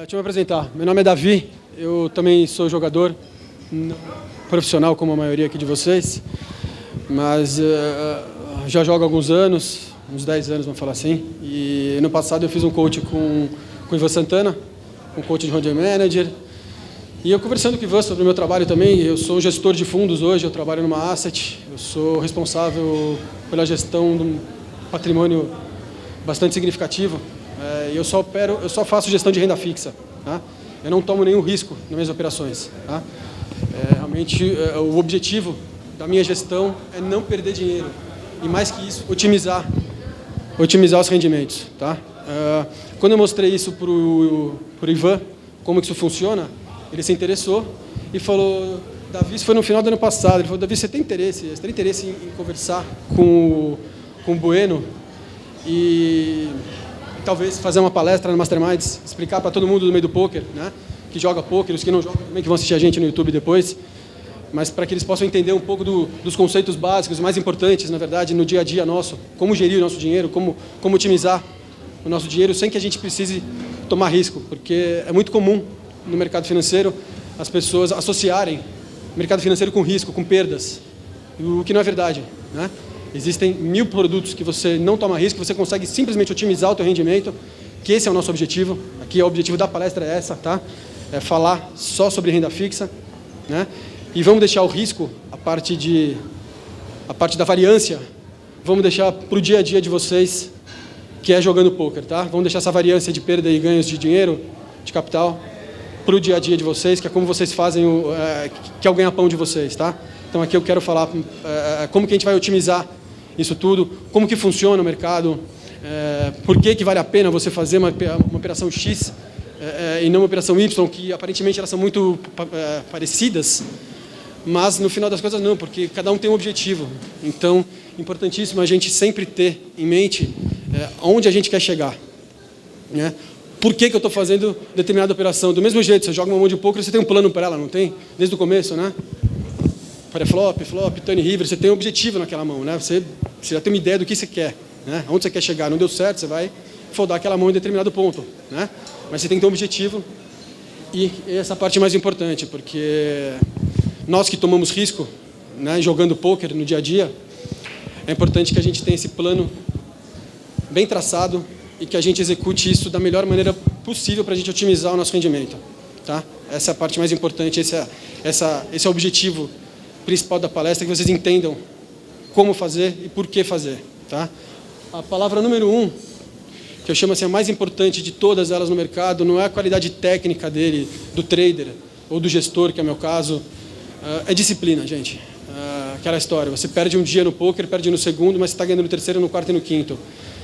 Deixa eu me apresentar. Meu nome é Davi, eu também sou jogador, não profissional como a maioria aqui de vocês, mas já jogo há alguns anos, uns 10 anos, vamos falar assim. E no passado eu fiz um coach com o Ivan Santana, um coach de Road Manager. E eu conversando com o Ivan sobre o meu trabalho também, eu sou gestor de fundos hoje, eu trabalho numa asset, eu sou responsável pela gestão de um patrimônio bastante significativo. Eu só faço gestão de renda fixa, tá? Eu não tomo nenhum risco nas minhas operações, tá? Realmente o objetivo da minha gestão é não perder dinheiro e, mais que isso, otimizar os rendimentos, tá? Quando eu mostrei isso para o Ivan, como que isso funciona, ele se interessou e falou: Davi, isso foi no final do ano passado, ele falou: Davi, você tem interesse em conversar com o Bueno e talvez fazer uma palestra no Masterminds, explicar para todo mundo do meio do poker, né, que joga poker, os que não jogam também, que vão assistir a gente no YouTube depois, mas para que eles possam entender um pouco dos conceitos básicos, mais importantes, na verdade, no dia a dia nosso, como gerir o nosso dinheiro, como otimizar o nosso dinheiro sem que a gente precise tomar risco, porque é muito comum no mercado financeiro as pessoas associarem mercado financeiro com risco, com perdas, o que não é verdade, né? Existem 1000 produtos que você não toma risco, você consegue simplesmente otimizar o teu rendimento, que esse é o nosso objetivo. Aqui o objetivo da palestra é essa, tá? É falar só sobre renda fixa, né? E vamos deixar o risco, a parte da variância, vamos deixar para o dia a dia de vocês, que é jogando poker, tá? Vamos deixar essa variância de perda e ganhos de dinheiro, de capital, para o dia a dia de vocês, que é como vocês fazem, que é o ganha-pão de vocês, tá? Então aqui eu quero falar como que a gente vai otimizar isso tudo, como que funciona o mercado, por que vale a pena você fazer uma operação X e não uma operação Y, que aparentemente elas são muito parecidas, mas no final das contas não, porque cada um tem um objetivo. Então, importantíssimo a gente sempre ter em mente onde a gente quer chegar, né? Por que eu estou fazendo determinada operação? Do mesmo jeito, você joga uma mão de poker, você tem um plano para ela, não tem? Desde o começo, né? Pré-flop, flop, turn river, você tem um objetivo naquela mão, né? Você já tem uma ideia do que você quer, né? Onde você quer chegar. Não deu certo, você vai foldar aquela mão em determinado ponto, né? Mas você tem que ter um objetivo, e essa parte é mais importante, porque nós que tomamos risco, né, jogando poker no dia a dia, é importante que a gente tenha esse plano bem traçado e que a gente execute isso da melhor maneira possível para a gente otimizar o nosso rendimento, tá? Essa é a parte mais importante, esse é o objetivo principal da palestra, que vocês entendam como fazer e por que fazer, tá? A palavra número 1, que eu chamo assim a mais importante de todas elas no mercado, não é a qualidade técnica dele, do trader ou do gestor, que é o meu caso, é disciplina, gente. Aquela história, você perde um dia no poker, perde no segundo, mas você está ganhando no terceiro, no quarto e no quinto.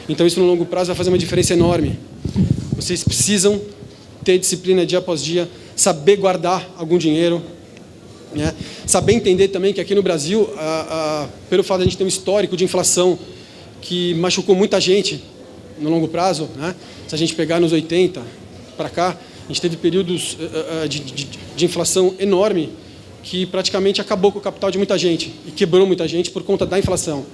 Então isso no longo prazo vai fazer uma diferença enorme. Vocês precisam ter disciplina dia após dia, saber guardar algum dinheiro, né? Saber entender também que aqui no Brasil, pelo fato de a gente ter um histórico de inflação que machucou muita gente no longo prazo, né? Se a gente pegar nos 80 para cá, a gente teve períodos de inflação enorme que praticamente acabou com o capital de muita gente e quebrou muita gente por conta da inflação.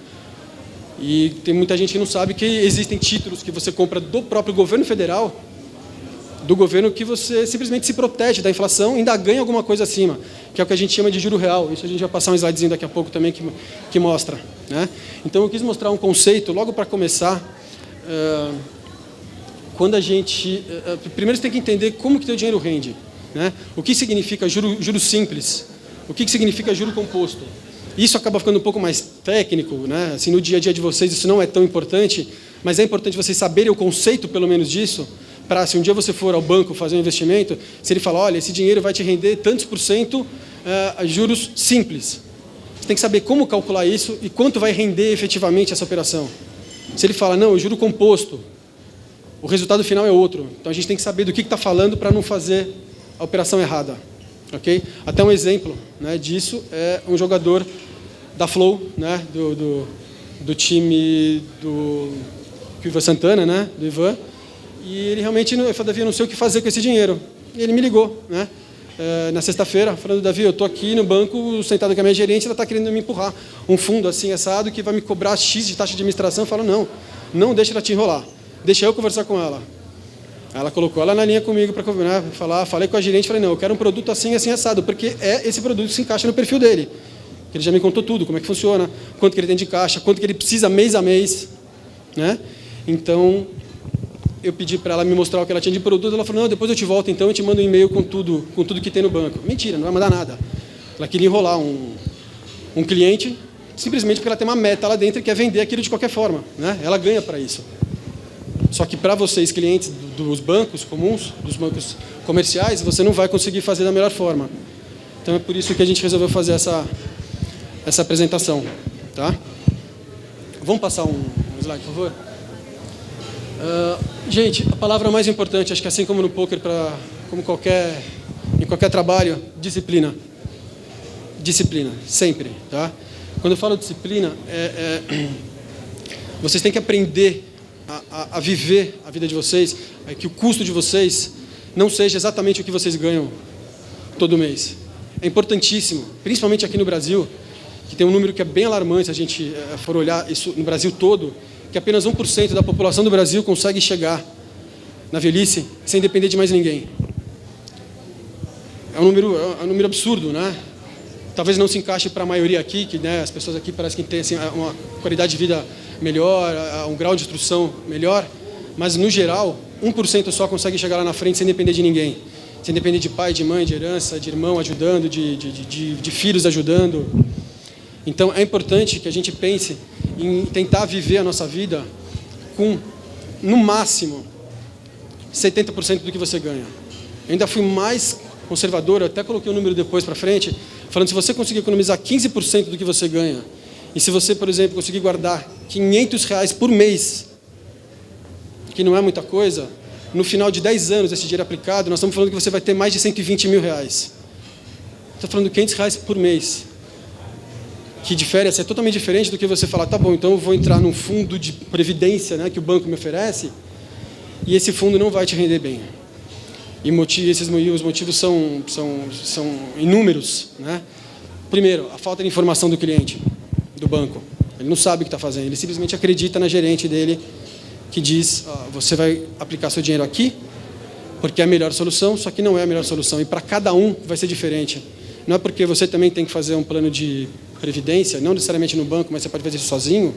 E tem muita gente que não sabe que existem títulos que você compra do próprio governo federal, do governo, que você simplesmente se protege da inflação e ainda ganha alguma coisa acima, que é o que a gente chama de juro real. Isso a gente vai passar um slidezinho daqui a pouco também que mostra, né? Então eu quis mostrar um conceito logo para começar. Quando a gente... primeiro você tem que entender como que teu dinheiro rende, né? O que significa juro simples, o que significa juro composto. Isso acaba ficando um pouco mais técnico, né? Assim, no dia a dia de vocês isso não é tão importante, mas é importante vocês saberem o conceito, pelo menos, disso, para, se um dia você for ao banco fazer um investimento, se ele falar: olha, esse dinheiro vai te render tantos por cento juros simples. Você tem que saber como calcular isso e quanto vai render efetivamente essa operação. Se ele fala: não, juro composto, o resultado final é outro. Então a gente tem que saber do que está falando para não fazer a operação errada. Okay? Até um exemplo, né, disso é um jogador da Flow, né, do time do Ivan Santana, né, do Ivan, e ele realmente falou: Davi, eu não sei o que fazer com esse dinheiro. E ele me ligou, né, na sexta-feira, falando: Davi, eu estou aqui no banco, sentado com a minha gerente, ela está querendo me empurrar um fundo assim, assado, que vai me cobrar X de taxa de administração. Eu falo: não deixa ela te enrolar, deixa eu conversar com ela. Aí ela colocou ela na linha comigo para falar, falei com a gerente, falei, não, eu quero um produto assim, assim, assado, porque esse produto que se encaixa no perfil dele. Ele já me contou tudo, como é que funciona, quanto que ele tem de caixa, quanto que ele precisa mês a mês, né? Então, eu pedi para ela me mostrar o que ela tinha de produto, ela falou, não, depois eu te volto então, eu te mando um e-mail com tudo que tem no banco. Mentira, não vai mandar nada. Ela queria enrolar um cliente, simplesmente porque ela tem uma meta lá dentro e quer vender aquilo de qualquer forma, né? Ela ganha para isso. Só que para vocês, clientes dos bancos comuns, dos bancos comerciais, você não vai conseguir fazer da melhor forma. Então é por isso que a gente resolveu fazer essa apresentação. Tá? Vamos passar um slide, por favor? Gente, a palavra mais importante, acho que assim como no poker, como em qualquer trabalho, disciplina. Disciplina, sempre. Tá? Quando eu falo disciplina, vocês têm que aprender a viver a vida de vocês, que o custo de vocês não seja exatamente o que vocês ganham todo mês. É importantíssimo, principalmente aqui no Brasil, que tem um número que é bem alarmante, se a gente for olhar isso no Brasil todo, que apenas 1% da população do Brasil consegue chegar na velhice sem depender de mais ninguém. É um número absurdo, né? Talvez não se encaixe para a maioria aqui, que né, as pessoas aqui parecem que têm assim, uma qualidade de vida melhor, um grau de instrução melhor, mas no geral, 1% só consegue chegar lá na frente sem depender de ninguém. Sem depender de pai, de mãe, de herança, de irmão ajudando, de filhos ajudando. Então é importante que a gente pense em tentar viver a nossa vida com, no máximo, 70% do que você ganha. Eu ainda fui mais conservador, eu até coloquei o número depois para frente, falando se você conseguir economizar 15% do que você ganha, e se você, por exemplo, conseguir guardar R$500 por mês, que não é muita coisa, no final de 10 anos esse dinheiro aplicado, nós estamos falando que você vai ter mais de R$120 mil. Estou falando de R$500 por mês. Que diferença é totalmente diferente do que você falar, tá bom, então eu vou entrar num fundo de previdência, né, que o banco me oferece, e esse fundo não vai te render bem. E os motivos são inúmeros, né? Primeiro, a falta de informação do cliente, do banco. Ele não sabe o que está fazendo, ele simplesmente acredita na gerente dele, que diz, você vai aplicar seu dinheiro aqui, porque é a melhor solução, só que não é a melhor solução. E para cada um vai ser diferente. Não é porque você também tem que fazer um plano de previdência, não necessariamente no banco, mas você pode fazer isso sozinho,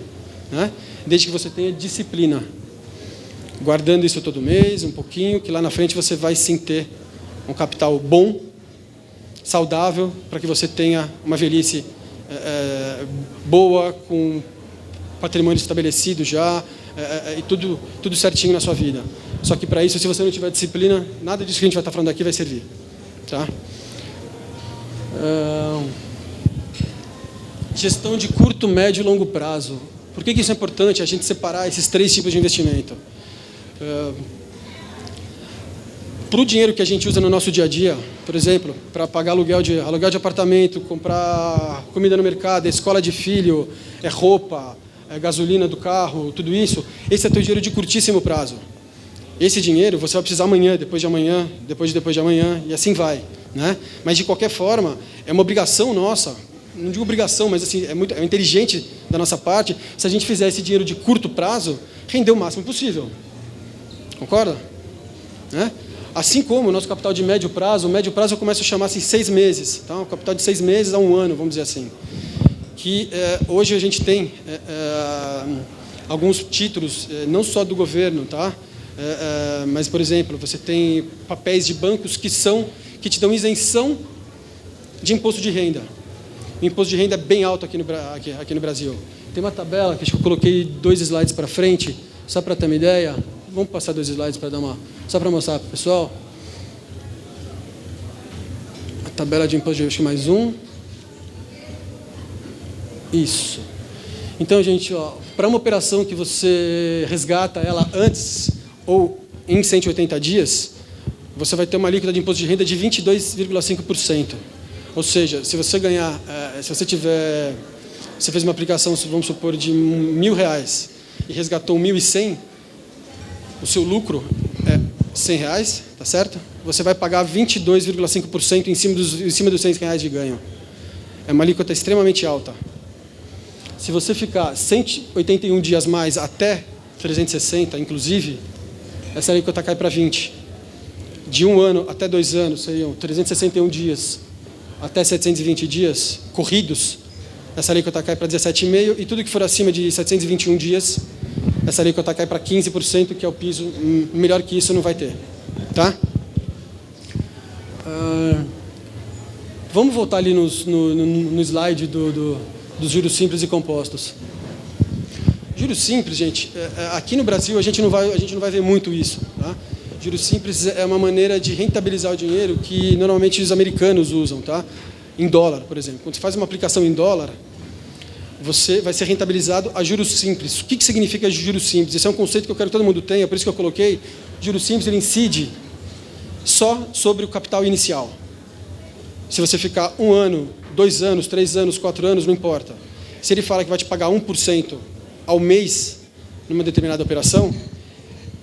né? Desde que você tenha disciplina. Guardando isso todo mês, um pouquinho, que lá na frente você vai sim ter um capital bom, saudável, para que você tenha uma velhice boa, com patrimônio estabelecido já, e tudo certinho na sua vida. Só que para isso, se você não tiver disciplina, nada disso que a gente vai estar falando aqui vai servir. Tá? Gestão de curto, médio e longo prazo. Por que isso é importante, a gente separar esses 3 tipos de investimento? Para o dinheiro que a gente usa no nosso dia a dia, por exemplo, para pagar aluguel de apartamento, comprar comida no mercado, escola de filho, roupa, gasolina do carro, tudo isso, esse é teu dinheiro de curtíssimo prazo. Esse dinheiro você vai precisar amanhã, depois de amanhã, depois de amanhã, e assim vai. Né? Mas, de qualquer forma, é uma obrigação nossa, não digo obrigação, mas assim, é inteligente da nossa parte, se a gente fizer esse dinheiro de curto prazo, render o máximo possível. Concorda? Né? Assim como o nosso capital de médio prazo, o médio prazo eu começo a chamar assim 6 meses, tá? Um capital de 6 meses a 1 ano, vamos dizer assim. Que hoje a gente tem alguns títulos, não só do governo, tá? Mas, por exemplo, você tem papéis de bancos que te dão isenção de imposto de renda. O imposto de renda é bem alto aqui no Brasil. Tem uma tabela que acho que eu coloquei 2 slides para frente, só para ter uma ideia. Vamos passar 2 slides para só para mostrar para o pessoal. A tabela de imposto de renda, acho que mais um. Isso. Então, gente, para uma operação que você resgata ela antes ou em 180 dias, você vai ter uma alíquota de imposto de renda de 22,5%. Ou seja, se você ganhar, você fez uma aplicação, vamos supor, de R$1.000 e resgatou 1.100, o seu lucro é R$100, tá certo? Você vai pagar 22,5% em cima dos R$100 de ganho. É uma alíquota extremamente alta. Se você ficar 181 dias mais até 360, inclusive, essa alíquota cai para 20. De 1 ano até 2 anos, seriam 361 dias até 720 dias corridos, essa alíquota cai para 17,5%, e tudo que for acima de 721 dias, essa alíquota cai para 15%, que é o piso. Melhor que isso não vai ter. Tá? Vamos voltar ali no slide dos juros simples e compostos. Juros simples, gente, aqui no Brasil a gente não vai ver muito isso. Tá? Juros simples é uma maneira de rentabilizar o dinheiro que normalmente os americanos usam, tá? Em dólar, por exemplo. Quando você faz uma aplicação em dólar, você vai ser rentabilizado a juros simples. O que significa juros simples? Esse é um conceito que eu quero que todo mundo tenha, por isso que eu coloquei. Juros simples, ele incide só sobre o capital inicial. Se você ficar 1 ano, 2 anos, 3 anos, 4 anos, não importa. Se ele fala que vai te pagar 1% ao mês numa determinada operação,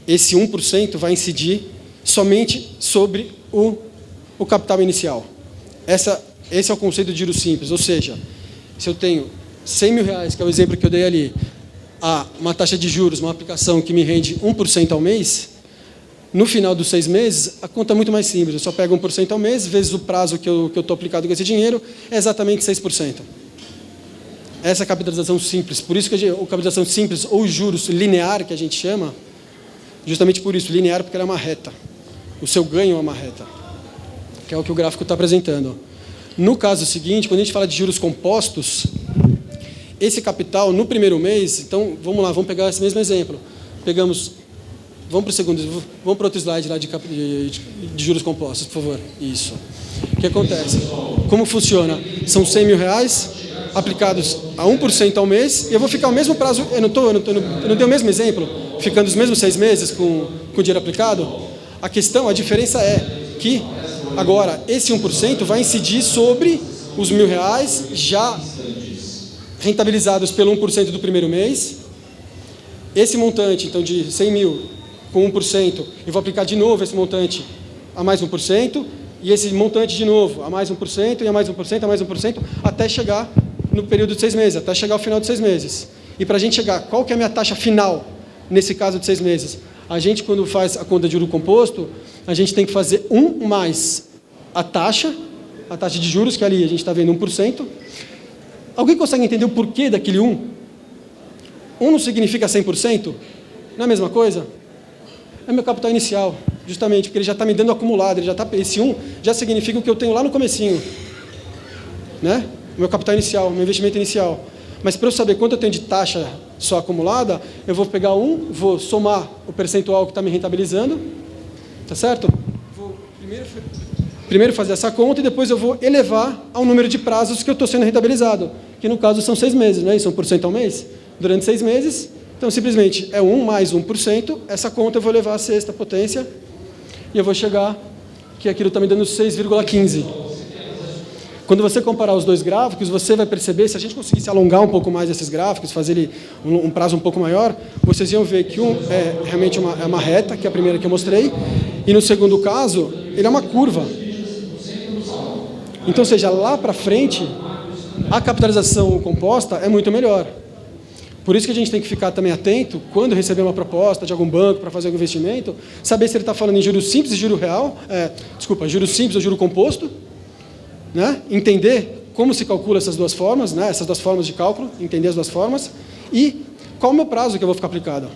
esse 1% vai incidir somente sobre o capital inicial. Esse é o conceito de juros simples, ou seja, se eu tenho 100 mil reais, que é o exemplo que eu dei ali, uma taxa de juros, uma aplicação que me rende 1% ao mês, no final dos 6 meses, a conta é muito mais simples. Eu só pego 1% ao mês, vezes o prazo que eu estou aplicado com esse dinheiro, é exatamente 6%. Essa é a capitalização simples. Por isso que a capitalização simples, ou juros linear, que a gente chama, justamente por isso, linear, porque ela é uma reta. O seu ganho é uma reta, que é o que o gráfico está apresentando. No caso seguinte, quando a gente fala de juros compostos, esse capital, no primeiro mês, então, vamos lá, vamos pegar esse mesmo exemplo. Vamos para o segundo, vamos para outro slide lá de juros compostos, por favor. Isso. O que acontece? Como funciona? São 100 mil reais aplicados a 1% ao mês, e eu vou ficar o mesmo prazo, eu não dei o mesmo exemplo, ficando os mesmos 6 meses com o dinheiro aplicado. A diferença é que, agora, esse 1% vai incidir sobre os R$1.000 já rentabilizados pelo 1% do primeiro mês. Esse montante, então, de 100 mil com 1%, eu vou aplicar de novo esse montante a mais 1%, e esse montante de novo a mais 1%, e a mais 1%, a mais 1%, até chegar no período de 6 meses, até chegar ao final de 6 meses. E para a gente chegar, qual que é a minha taxa final, nesse caso de 6 meses? A gente, quando faz a conta de juro composto, a gente tem que fazer 1 mais a taxa de juros, que ali a gente está vendo 1%. Alguém consegue entender o porquê daquele 1? 1 não significa 100%? Não é a mesma coisa? É meu capital inicial, justamente, porque ele já está me dando acumulado, esse 1 já significa o que eu tenho lá no comecinho, né? Meu capital inicial, meu investimento inicial. Mas para eu saber quanto eu tenho de taxa só acumulada, eu vou pegar 1, vou somar o percentual que está me rentabilizando, tá certo? Vou primeiro fazer essa conta e depois eu vou elevar ao número de prazos que eu estou sendo rentabilizado, que no caso são 6 meses, né? Isso é 1% ao mês, durante 6 meses. Então, simplesmente, é 1 mais 1%, essa conta eu vou levar à sexta potência e eu vou chegar que aquilo está me dando 6,15. Quando você comparar os dois gráficos, você vai perceber, se a gente conseguisse alongar um pouco mais esses gráficos, fazer ele um prazo um pouco maior, vocês iam ver que um é realmente uma reta, que é a primeira que eu mostrei, e no segundo caso, ele é uma curva. Então, ou seja, lá para frente, a capitalização composta é muito melhor. Por isso que a gente tem que ficar também atento, quando receber uma proposta de algum banco para fazer algum investimento, saber se ele está falando em juros simples e juros real, juros simples ou juro composto, né? Entender como se calcula essas duas formas, né? Essas duas formas de cálculo, entender as duas formas, e qual é o meu prazo que eu vou ficar aplicado.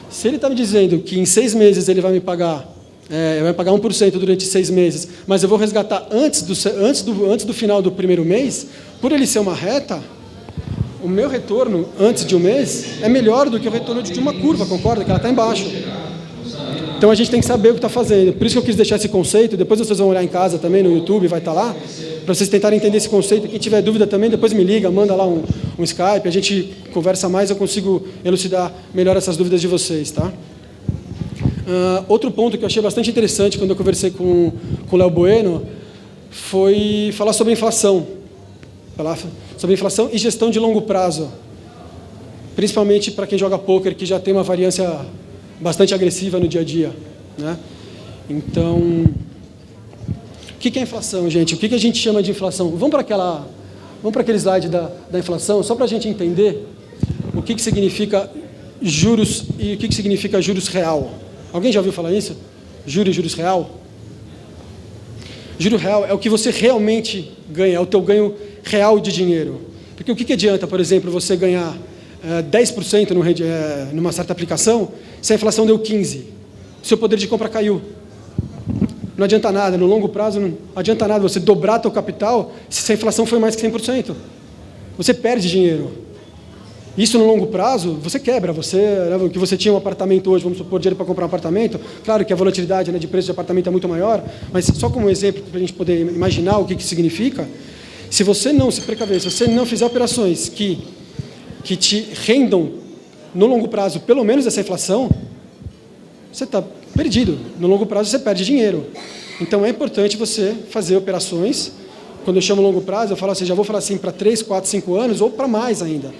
Se ele está me dizendo que em 6 meses ele vai me pagar, vai pagar 1% durante 6 meses, mas eu vou resgatar antes do final do primeiro mês, por ele ser uma reta, o meu retorno antes de um mês é melhor do que o retorno de uma curva, concorda? Que ela está embaixo. Então a gente tem que saber o que está fazendo. Por isso que eu quis deixar esse conceito, depois vocês vão olhar em casa também, no YouTube, vai estar lá, para vocês tentarem entender esse conceito. Quem tiver dúvida também, depois me liga, manda lá um Skype, a gente conversa mais, eu consigo elucidar melhor essas dúvidas de vocês, tá? Outro ponto que eu achei bastante interessante quando eu conversei com o Léo Bueno foi falar sobre inflação. Sobre inflação e gestão de longo prazo. Principalmente para quem joga pôquer, que já tem uma variância bastante agressiva no dia a dia, né? Então, o que é inflação, gente? O que a gente chama de inflação? Vamos para aquele slide da inflação, só para a gente entender o que significa juros e o que significa juros real. Alguém já ouviu falar isso? Juros real? Juro real é o que você realmente ganha, é o teu ganho real de dinheiro. Porque o que adianta, por exemplo, você ganhar 10% numa certa aplicação, se a inflação deu 15%, seu poder de compra caiu. Não adianta nada, no longo prazo não adianta nada você dobrar teu capital se a inflação foi mais que 100%. Você perde dinheiro. Isso no longo prazo, você quebra. Que você tinha um apartamento hoje, vamos supor, dinheiro para comprar um apartamento. Claro que a volatilidade, né, de preço de apartamento é muito maior, mas só como exemplo, para a gente poder imaginar o que significa, se você não se precaver, se você não fizer operações que te rendam no longo prazo pelo menos essa inflação, você está perdido. No longo prazo você perde dinheiro. Então é importante você fazer operações. Quando eu chamo longo prazo, eu falo assim, já vou falar assim para 3, 4, 5 anos ou para mais ainda.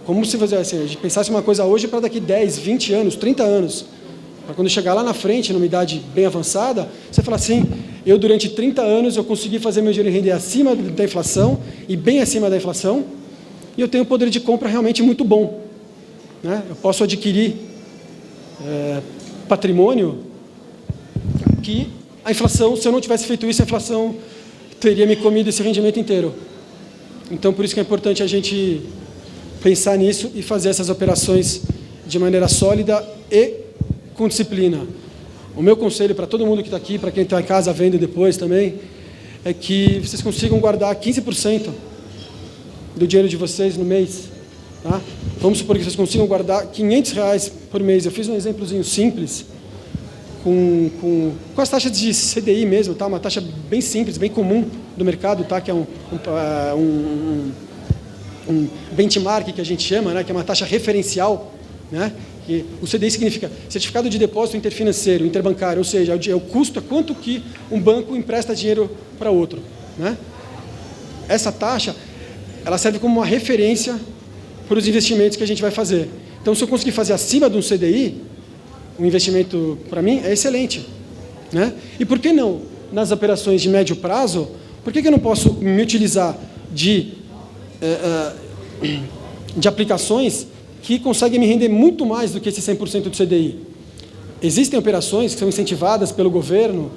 Como se você, assim, a gente pensasse uma coisa hoje para daqui 10, 20 anos, 30 anos. Para quando chegar lá na frente, numa idade bem avançada, você fala assim, eu durante 30 anos eu consegui fazer meu dinheiro render acima da inflação e bem acima da inflação, e eu tenho um poder de compra realmente muito bom. Né? Eu posso adquirir patrimônio que a inflação, se eu não tivesse feito isso, a inflação teria me comido esse rendimento inteiro. Então, por isso que é importante a gente pensar nisso e fazer essas operações de maneira sólida e com disciplina. O meu conselho para todo mundo que está aqui, para quem está em casa vendo depois também, é que vocês consigam guardar 15% do dinheiro de vocês no mês. Tá? Vamos supor que vocês consigam guardar R$500 por mês. Eu fiz um exemplozinho simples, com as taxas de CDI mesmo, tá? Uma taxa bem simples, bem comum do mercado, tá? Que é um benchmark que a gente chama, né? Que é uma taxa referencial, né? Que o CDI significa Certificado de Depósito Interfinanceiro, Interbancário, ou seja, é o custo, é quanto que um banco empresta dinheiro para outro. Né? Essa taxa, ela serve como uma referência para os investimentos que a gente vai fazer. Então, se eu conseguir fazer acima de um CDI, um investimento, para mim, é excelente. Né? E por que não, nas operações de médio prazo, por que eu não posso me utilizar de aplicações que conseguem me render muito mais do que esse 100% do CDI? Existem operações que são incentivadas pelo governo.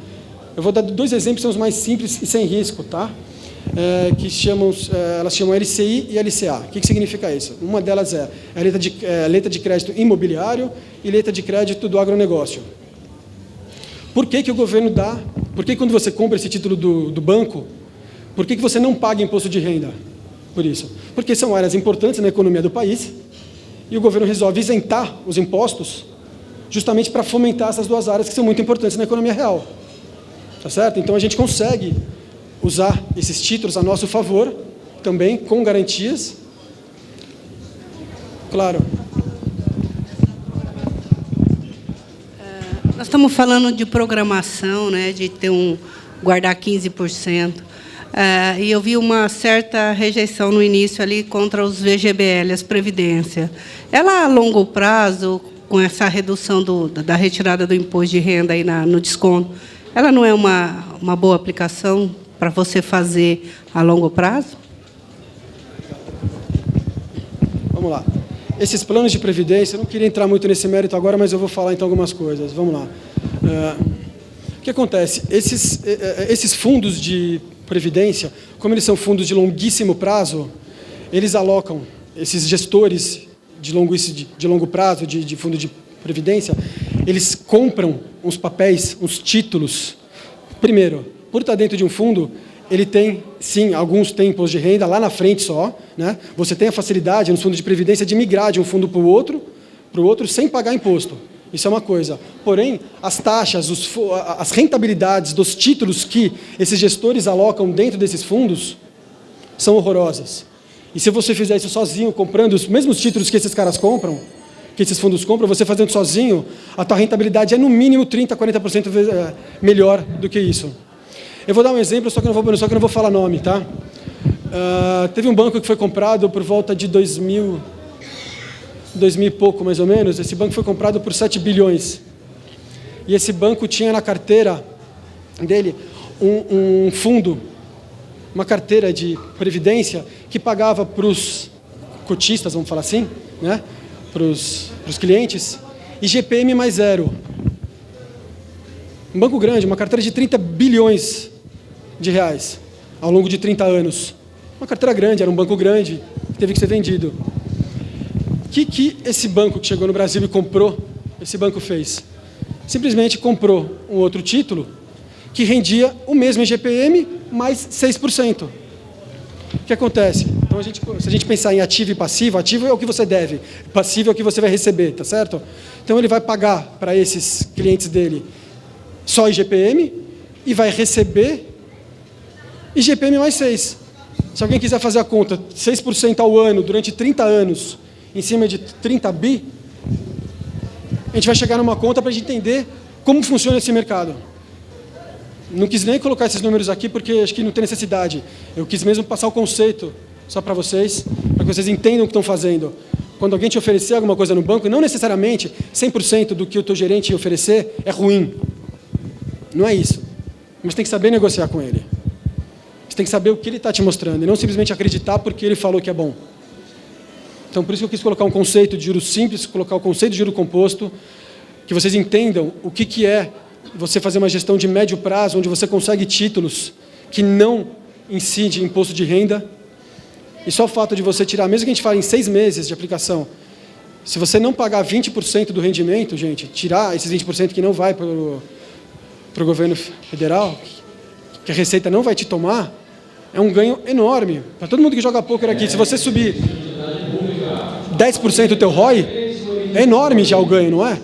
Eu vou dar 2 exemplos que são os mais simples e sem risco, tá? Elas chamam LCI e LCA. O que significa isso? Uma delas é a letra de crédito imobiliário e letra de crédito do agronegócio. Por que o governo dá? Por que quando você compra esse título do banco, por que você não paga imposto de renda por isso? Porque são áreas importantes na economia do país e o governo resolve isentar os impostos justamente para fomentar essas 2 áreas que são muito importantes na economia real. Tá certo? Então a gente consegue usar esses títulos a nosso favor, também com garantias. Claro. Nós estamos falando de programação, né, de guardar 15%. E eu vi uma certa rejeição no início ali contra os VGBL, as Previdência. Ela, a longo prazo, com essa redução da retirada do imposto de renda aí no desconto, ela não é uma boa aplicação para você fazer a longo prazo? Vamos lá. Esses planos de previdência, eu não queria entrar muito nesse mérito agora, mas eu vou falar então algumas coisas. Vamos lá. O que acontece? Esses fundos de previdência, como eles são fundos de longuíssimo prazo, eles alocam, esses gestores de longo prazo, de fundo de previdência, eles compram uns papéis, uns títulos. Primeiro, por estar dentro de um fundo, ele tem, sim, alguns têm imposto de renda lá na frente só, né? Você tem a facilidade nos fundos de previdência de migrar de um fundo para o outro sem pagar imposto. Isso é uma coisa. Porém, as taxas, as rentabilidades dos títulos que esses gestores alocam dentro desses fundos são horrorosas. E se você fizer isso sozinho, comprando os mesmos títulos que esses caras compram, que esses fundos compram, você fazendo sozinho, a tua rentabilidade é no mínimo 30%, 40% melhor do que isso. Eu vou dar um exemplo, só que eu não vou falar nome, tá? Teve um banco que foi comprado por volta de 2000 e pouco, mais ou menos. Esse banco foi comprado por 7 bilhões. E esse banco tinha na carteira dele um fundo, uma carteira de previdência que pagava para os cotistas, vamos falar assim, né? Para os clientes, IGPM mais 0. Um banco grande, uma carteira de 30 bilhões de reais ao longo de 30 anos. Uma carteira grande, era um banco grande, teve que ser vendido. O que esse banco que chegou no Brasil e comprou, esse banco fez? Simplesmente comprou um outro título que rendia o mesmo IGPM mais 6%. O que acontece? Então, se a gente pensar em ativo e passivo, ativo é o que você deve, passivo é o que você vai receber, tá certo? Então, ele vai pagar para esses clientes dele só IGPM e vai receber IGPM mais 6. Se alguém quiser fazer a conta, 6% ao ano, durante 30 anos, em cima de 30 bi, a gente vai chegar numa conta para a gente entender como funciona esse mercado. Não quis nem colocar esses números aqui, porque acho que não tem necessidade. Eu quis mesmo passar o conceito só para vocês entendam o que estão fazendo. Quando alguém te oferecer alguma coisa no banco, não necessariamente 100% do que o teu gerente oferecer é ruim. Não é isso. Mas tem que saber negociar com ele. Você tem que saber o que ele está te mostrando, e não simplesmente acreditar porque ele falou que é bom. Então, por isso que eu quis colocar um conceito de juros simples, colocar o conceito de juro composto, que vocês entendam o que é você fazer uma gestão de médio prazo, onde você consegue títulos que não incidem imposto de renda. E só o fato de você tirar, mesmo que a gente fale em 6 meses de aplicação, se você não pagar 20% do rendimento, gente, tirar esses 20% que não vai para o governo federal, que a Receita não vai te tomar, é um ganho enorme. Para todo mundo que joga poker aqui, se você subir 10% do teu ROI, é enorme já o ganho, não é?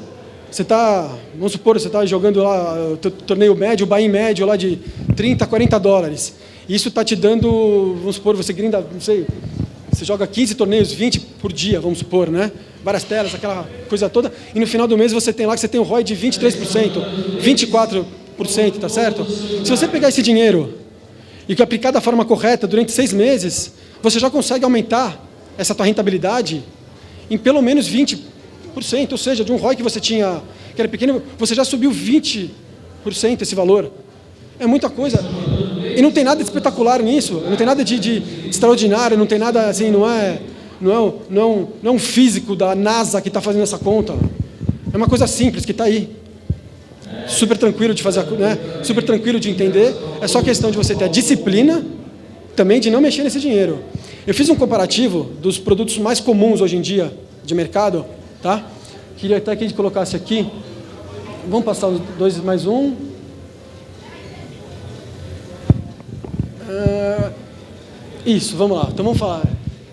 Você está, vamos supor, você está jogando lá o torneio médio, o buy-in médio lá de 30 a 40 dólares. Isso está te dando, vamos supor, você grinda, não sei, você joga 15 torneios, 20 por dia, vamos supor, né? Várias telas, aquela coisa toda, e no final do mês você tem lá que você tem um ROI de 23%, 24%, tá certo? Se você pegar esse dinheiro e que aplicar da forma correta durante 6 meses, você já consegue aumentar essa tua rentabilidade em pelo menos 20%, ou seja, de um ROI que você tinha, que era pequeno, você já subiu 20% esse valor. É muita coisa. E não tem nada de espetacular nisso, não tem nada de extraordinário, não tem nada assim, não é um físico da NASA que está fazendo essa conta. É uma coisa simples que está aí. Super tranquilo de fazer, né? Super tranquilo de entender. É só questão de você ter a disciplina também de não mexer nesse dinheiro. Eu fiz um comparativo dos produtos mais comuns hoje em dia de mercado, tá? Queria até que a gente colocasse aqui. Vamos passar os 2 mais 1. Isso, vamos lá. Então vamos falar.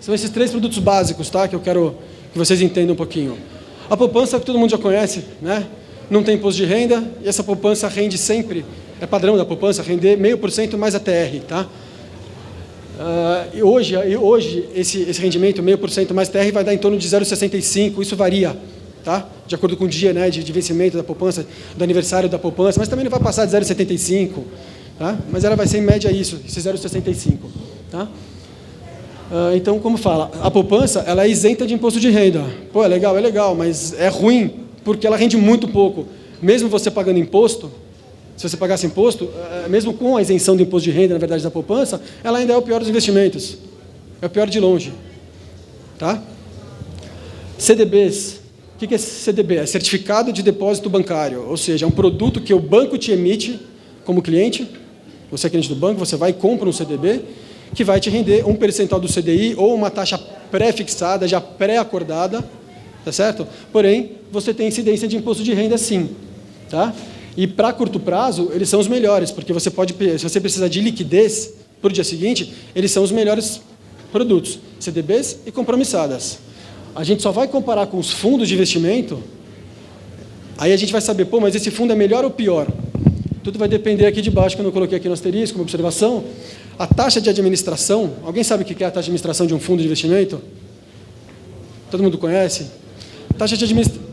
São esses 3 produtos básicos, tá? Que eu quero que vocês entendam um pouquinho. A poupança que todo mundo já conhece, né? Não tem imposto de renda e essa poupança rende sempre, é padrão da poupança, render 0,5% mais a TR, tá? E hoje esse rendimento, 0,5% mais TR, vai dar em torno de 0,65%, isso varia, tá? De acordo com o dia, né, de vencimento da poupança, do aniversário da poupança, mas também não vai passar de 0,75%, tá? Mas ela vai ser em média isso, esse 0,65%, tá? Então, como fala, a poupança ela é isenta de imposto de renda. Pô, é legal, mas é ruim, porque ela rende muito pouco. Mesmo você pagando imposto, se você pagasse imposto, mesmo com a isenção do imposto de renda, na verdade, da poupança, ela ainda é o pior dos investimentos. É o pior de longe. Tá? CDBs. O que é CDB? É Certificado de Depósito Bancário. Ou seja, é um produto que o banco te emite como cliente. Você é cliente do banco, você vai e compra um CDB, que vai te render 1% do CDI ou uma taxa pré-fixada, já pré-acordada, tá certo? Porém, você tem incidência de imposto de renda sim, tá? E para curto prazo, eles são os melhores, porque se você precisa de liquidez para o dia seguinte, eles são os melhores produtos, CDBs e compromissadas. A gente só vai comparar com os fundos de investimento, aí a gente vai saber, pô, mas esse fundo é melhor ou pior? Tudo vai depender aqui de baixo, que eu não coloquei aqui no asterisco, como observação. A taxa de administração, alguém sabe o que é a taxa de administração de um fundo de investimento? Todo mundo conhece? Taxa de administração.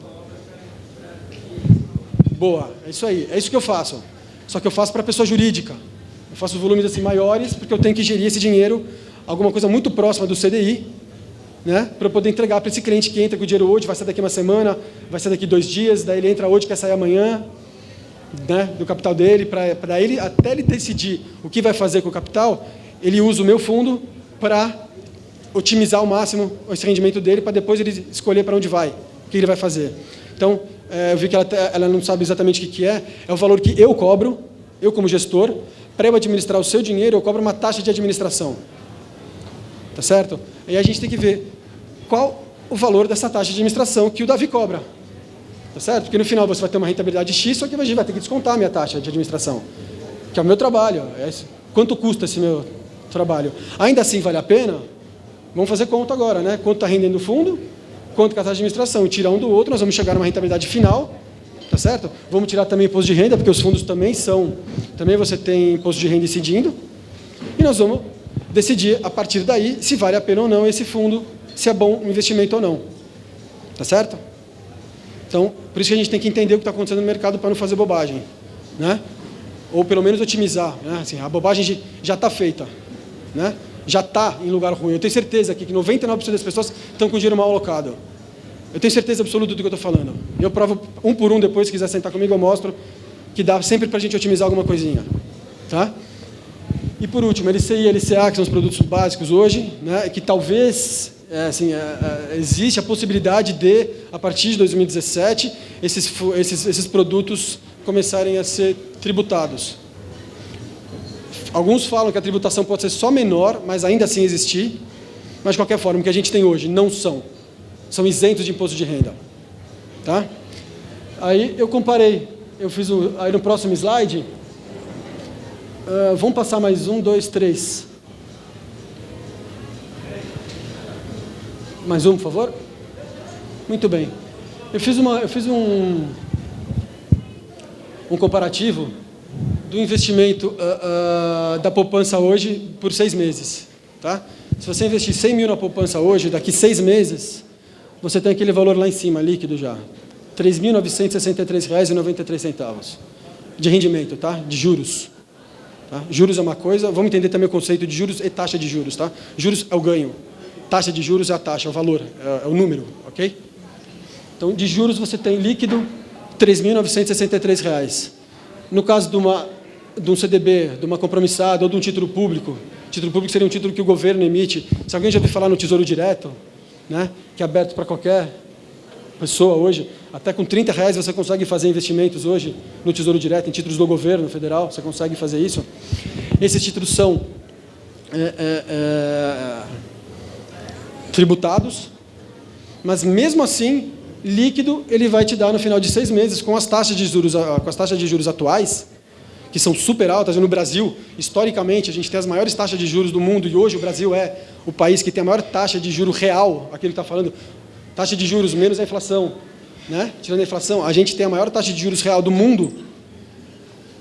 Boa, é isso aí, é isso que eu faço. Só que eu faço para pessoa jurídica. Eu faço volumes assim maiores, porque eu tenho que gerir esse dinheiro, alguma coisa muito próxima do CDI, né, para eu poder entregar para esse cliente que entra com o dinheiro hoje, vai sair daqui uma semana, vai sair daqui 2 dias, daí ele entra hoje, quer sair amanhã, né, do capital dele, para ele, até ele decidir o que vai fazer com o capital, ele usa o meu fundo para otimizar ao máximo esse rendimento dele, para depois ele escolher para onde vai, o que ele vai fazer. Então, eu vi que ela não sabe exatamente o que é o valor que eu cobro, eu como gestor, para eu administrar o seu dinheiro, eu cobro uma taxa de administração. Tá certo? E a gente tem que ver qual o valor dessa taxa de administração que o Davi cobra. Tá certo? Porque no final você vai ter uma rentabilidade X, só que a gente vai ter que descontar a minha taxa de administração, que é o meu trabalho. Quanto custa esse meu trabalho? Ainda assim vale a pena? Vamos fazer conta agora, né? Quanto está rendendo o fundo, quanto que a taxa de administração. E tirar um do outro, nós vamos chegar numa rentabilidade final, tá certo? Vamos tirar também imposto de renda, porque os fundos também você tem imposto de renda incidindo, e nós vamos decidir a partir daí se vale a pena ou não esse fundo, se é bom um investimento ou não. Tá certo? Então, por isso que a gente tem que entender o que está acontecendo no mercado para não fazer bobagem, né? Ou pelo menos otimizar, né? Assim, a bobagem já está feita, né? Já está em lugar ruim. Eu tenho certeza aqui que 99% das pessoas estão com dinheiro mal alocado. Eu tenho certeza absoluta do que eu estou falando. Eu provo um por um depois, se quiser sentar comigo, eu mostro que dá sempre para a gente otimizar alguma coisinha. Tá? E por último, LCI e LCA, que são os produtos básicos hoje, né, que talvez existe a possibilidade de, a partir de 2017, esses produtos começarem a ser tributados. Alguns falam que a tributação pode ser só menor, mas ainda assim existir. Mas, de qualquer forma, o que a gente tem hoje não são isentos de imposto de renda. Tá? Aí eu comparei, aí no próximo slide, vamos passar mais 1, 2, 3. Mais um, por favor? Muito bem. Eu fiz um comparativo do investimento da poupança hoje por 6 meses. Tá? Se você investir 100 mil na poupança hoje, daqui 6 meses, você tem aquele valor lá em cima, líquido já. R$ 3.963,93 de rendimento, tá? De juros. Tá? Juros é uma coisa, vamos entender também o conceito de juros e taxa de juros. Tá? Juros é o ganho, taxa de juros é a taxa, é o valor, é o número. Ok? Então, de juros você tem líquido R$ 3.963. No caso de um CDB, de uma compromissada ou de um título público seria um título que o governo emite. Se alguém já ouviu falar no Tesouro Direto, né, que é aberto para qualquer pessoa hoje, até com R$ 30 você consegue fazer investimentos hoje no Tesouro Direto, em títulos do governo federal, você consegue fazer isso. Esses títulos são tributados, mas mesmo assim, líquido ele vai te dar no final de 6 meses com as taxas de juros atuais, que são super altas. No Brasil, historicamente, a gente tem as maiores taxas de juros do mundo, e hoje o Brasil é o país que tem a maior taxa de juros real, aquilo que está falando, taxa de juros menos a inflação, né? Tirando a inflação, a gente tem a maior taxa de juros real do mundo.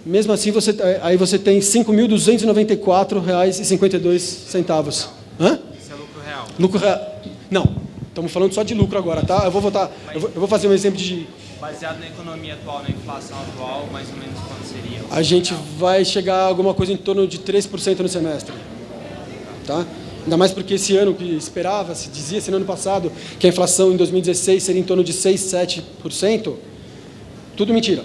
Mesmo assim, você tem R$ 5.294,52. Hã? Isso é lucro real. Lucro real. Não, estamos falando só de lucro agora, tá? Eu vou fazer um exemplo de... Baseado na economia atual, na inflação atual, mais ou menos quanto seria? A gente vai chegar a alguma coisa em torno de 3% no semestre. Tá? Ainda mais porque esse ano que se dizia no ano passado, que a inflação em 2016 seria em torno de 6, 7%, tudo mentira.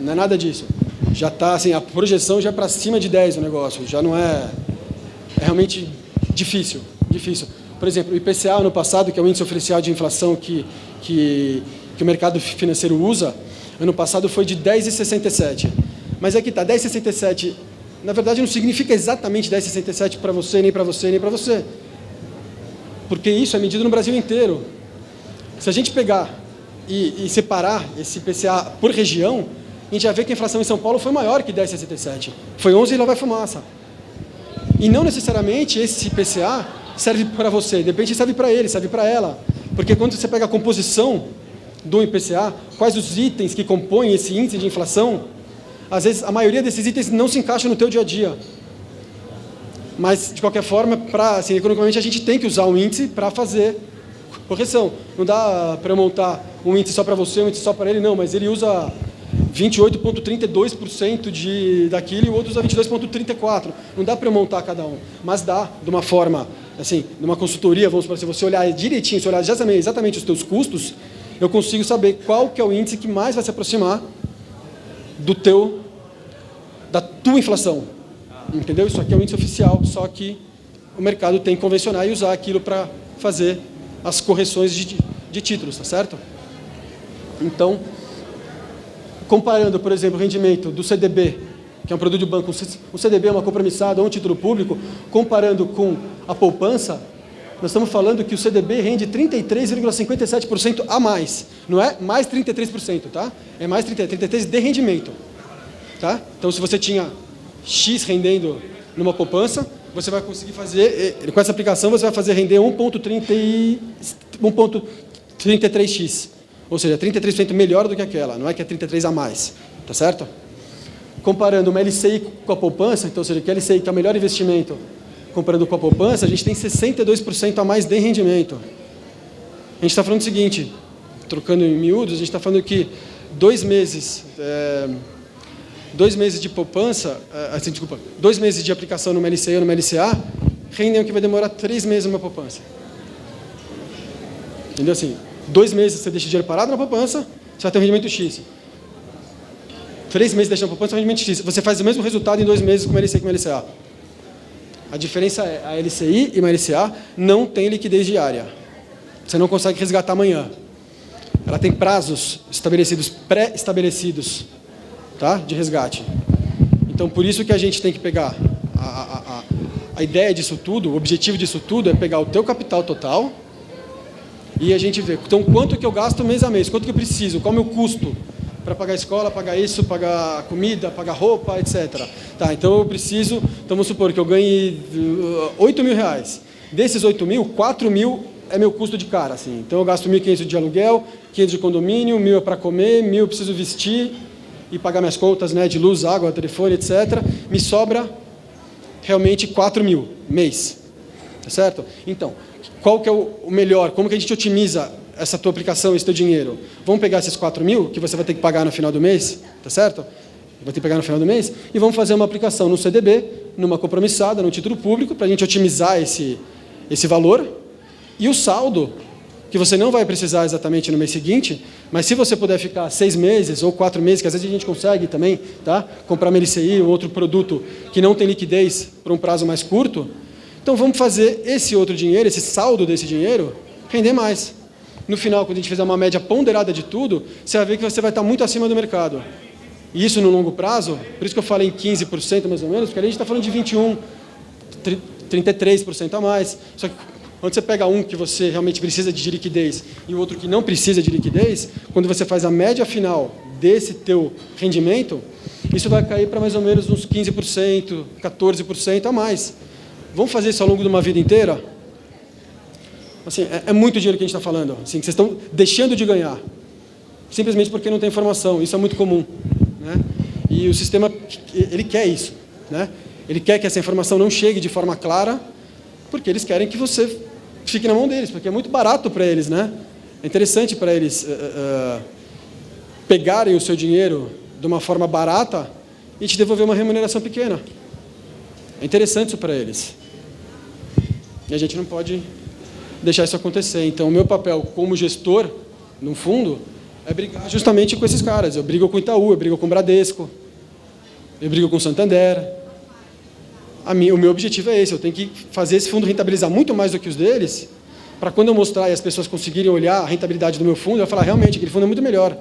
Não é nada disso. Já está, assim, a projeção já é para cima de 10% o negócio. Já não é realmente difícil. Por exemplo, o IPCA ano passado, que é o índice oficial de inflação que o mercado financeiro usa, ano passado foi de 10,67. Mas aqui está, 10,67, na verdade não significa exatamente 10,67 para você, nem para você, nem para você. Porque isso é medido no Brasil inteiro. Se a gente pegar e separar esse IPCA por região, a gente vai ver que a inflação em São Paulo foi maior que 10,67. Foi 11 e lá vai fumaça. E não necessariamente esse IPCA serve para você, de repente serve para ele, serve para ela. Porque quando você pega a composição do IPCA, quais os itens que compõem esse índice de inflação, às vezes a maioria desses itens não se encaixa no teu dia a dia. Mas, de qualquer forma, economicamente a gente tem que usar um índice para fazer correção. Não dá para eu montar um índice só para você, um índice só para ele, não, mas ele usa 28,32% daquilo e o outro usa 22,34%. Não dá para eu montar cada um, mas dá de uma forma, assim, numa consultoria, vamos supor, se você olhar direitinho, se olhar exatamente os teus custos, eu consigo saber qual que é o índice que mais vai se aproximar da tua inflação. Entendeu? Isso aqui é um índice oficial, só que o mercado tem que convencionar e usar aquilo para fazer as correções de títulos, tá certo? Então, Comparando, por exemplo, o rendimento do CDB, que é um produto de banco, o CDB é uma compromissada ou um título público, comparando com a poupança, nós estamos falando que o CDB rende 33,57% a mais. Não é mais 33%, tá? É mais 33% de rendimento. Tá? Então, se você tinha X rendendo numa poupança, você vai conseguir fazer, com essa aplicação, você vai fazer render 1,33x. Ou seja, 33% melhor do que aquela, não é que é 33% a mais. Tá certo? Comparando uma LCI com a poupança, então, ou seja, que a LCI que é o melhor investimento, comparando com a poupança, a gente tem 62% a mais de rendimento. A gente está falando o seguinte, trocando em miúdos, a gente está falando que 2 meses de poupança, 2 meses de aplicação numa LCI ou numa LCA, rendem o que vai demorar 3 meses numa poupança. Entendeu? Assim, 2 meses você deixa o dinheiro parado na poupança, você vai ter um rendimento X. 3 meses deixando a poupança, um rendimento X. Você faz o mesmo resultado em 2 meses com uma LCI e com uma LCA. A diferença é, a LCI e uma LCA não tem liquidez diária. Você não consegue resgatar amanhã. Ela tem prazos estabelecidos, pré-estabelecidos, tá? De resgate. Então, por isso que a gente tem que pegar a ideia disso tudo, o objetivo disso tudo é pegar o teu capital total e a gente ver, então, quanto que eu gasto mês a mês, quanto que eu preciso, qual é o meu custo para pagar a escola, pagar isso, pagar comida, pagar roupa, etc. Tá, então eu preciso, então vamos supor que eu ganhe R$8.000. Desses 8.000, 4.000 é meu custo de cara, assim. Então eu gasto 1.500 de aluguel, 500 de condomínio, 1.000 é para comer, 1.000 eu preciso vestir e pagar minhas contas, né, de luz, água, telefone, etc. Me sobra realmente 4.000 mês, tá certo? Então, qual que é o melhor? Como que a gente otimiza essa tua aplicação, esse teu dinheiro? Vamos pegar esses 4.000 que você vai ter que pagar no final do mês, tá certo? Vai ter que pagar no final do mês e vamos fazer uma aplicação no CDB, numa compromissada, no título público, para a gente otimizar esse valor. E o saldo, que você não vai precisar exatamente no mês seguinte, mas se você puder ficar 6 meses ou 4 meses, que às vezes a gente consegue também, tá? Comprar uma LCI ou outro produto que não tem liquidez por um prazo mais curto, então vamos fazer esse outro dinheiro, esse saldo desse dinheiro, render mais. No final, quando a gente fizer uma média ponderada de tudo, você vai ver que você vai estar muito acima do mercado. E isso no longo prazo, por isso que eu falei em 15% mais ou menos, porque ali a gente está falando de 21%, 33% a mais. Só que quando você pega um que você realmente precisa de liquidez e o outro que não precisa de liquidez, quando você faz a média final desse teu rendimento, isso vai cair para mais ou menos uns 15%, 14% a mais. Vamos fazer isso ao longo de uma vida inteira? Assim, é muito dinheiro que a gente está falando, assim, que vocês estão deixando de ganhar, simplesmente porque não tem informação. Isso é muito comum, né? E o sistema, ele quer isso, né? Ele quer que essa informação não chegue de forma clara, porque eles querem que você fique na mão deles, porque é muito barato para eles, né? É interessante para eles pegarem o seu dinheiro de uma forma barata e te devolver uma remuneração pequena. É interessante isso para eles. E a gente não pode deixar isso acontecer. Então, o meu papel como gestor, no fundo, é brigar justamente com esses caras. Eu brigo com o Itaú, eu brigo com o Bradesco, eu brigo com o Santander. O meu objetivo é esse, eu tenho que fazer esse fundo rentabilizar muito mais do que os deles, para quando eu mostrar e as pessoas conseguirem olhar a rentabilidade do meu fundo, eu falar, realmente, aquele fundo é muito melhor.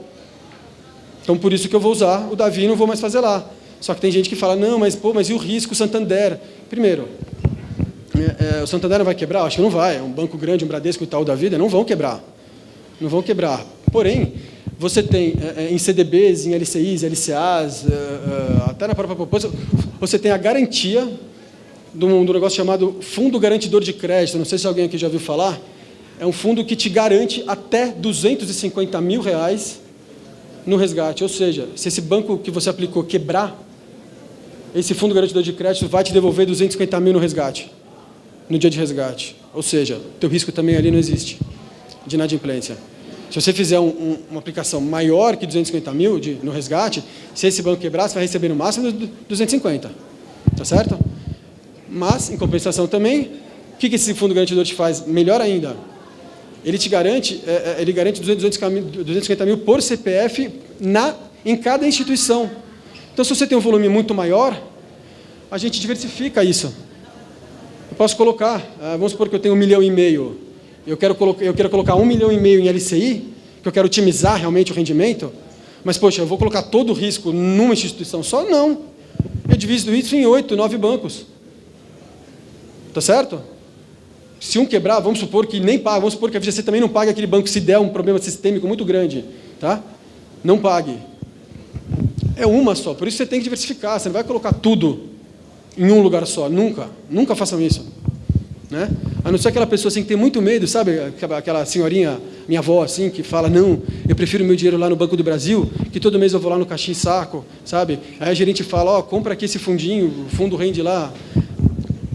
Então, por isso que eu vou usar o Davi e não vou mais fazer lá. Só que tem gente que fala, não, mas e o risco, o Santander? Primeiro, o Santander não vai quebrar? Acho que não vai. É um banco grande, um Bradesco e tal da vida, não vão quebrar. Não vão quebrar. Porém, você tem em CDBs, em LCIs, LCAs, até na própria poupança, você tem a garantia de um negócio chamado Fundo Garantidor de Crédito. Não sei se alguém aqui já ouviu falar. É um fundo que te garante até R$250 mil no resgate. Ou seja, se esse banco que você aplicou quebrar, esse Fundo Garantidor de Crédito vai te devolver 250 mil no resgate, no dia de resgate. Ou seja, teu risco também ali não existe de inadimplência. Se você fizer uma aplicação maior que 250 mil no resgate, se esse banco quebrar, você vai receber no máximo 250. Tá certo? Mas, em compensação também, o que esse fundo garantidor te faz? Melhor ainda, ele te garante, ele garante 250 mil por CPF em cada instituição. Então, se você tem um volume muito maior, a gente diversifica isso. Eu posso colocar, vamos supor que eu tenho 1,5 milhão, eu quero colocar 1,5 milhão em LCI, que eu quero otimizar realmente o rendimento, Mas, poxa, eu vou colocar todo o risco numa instituição só? Não. Eu divido isso em 8, 9 bancos. Tá certo? Se um quebrar, vamos supor que nem paga, vamos supor que a FGC também não pague aquele banco se der um problema sistêmico muito grande. Tá? Não pague. É uma só, por isso você tem que diversificar, você não vai colocar tudo em um lugar só, nunca. Nunca façam isso. Né? A não ser aquela pessoa assim, que tem muito medo, sabe? Aquela senhorinha, minha avó, assim, que fala, não, eu prefiro meu dinheiro lá no Banco do Brasil, que todo mês eu vou lá no caixinha e saco, sabe? Aí a gerente fala, compra aqui esse fundinho, o fundo rende lá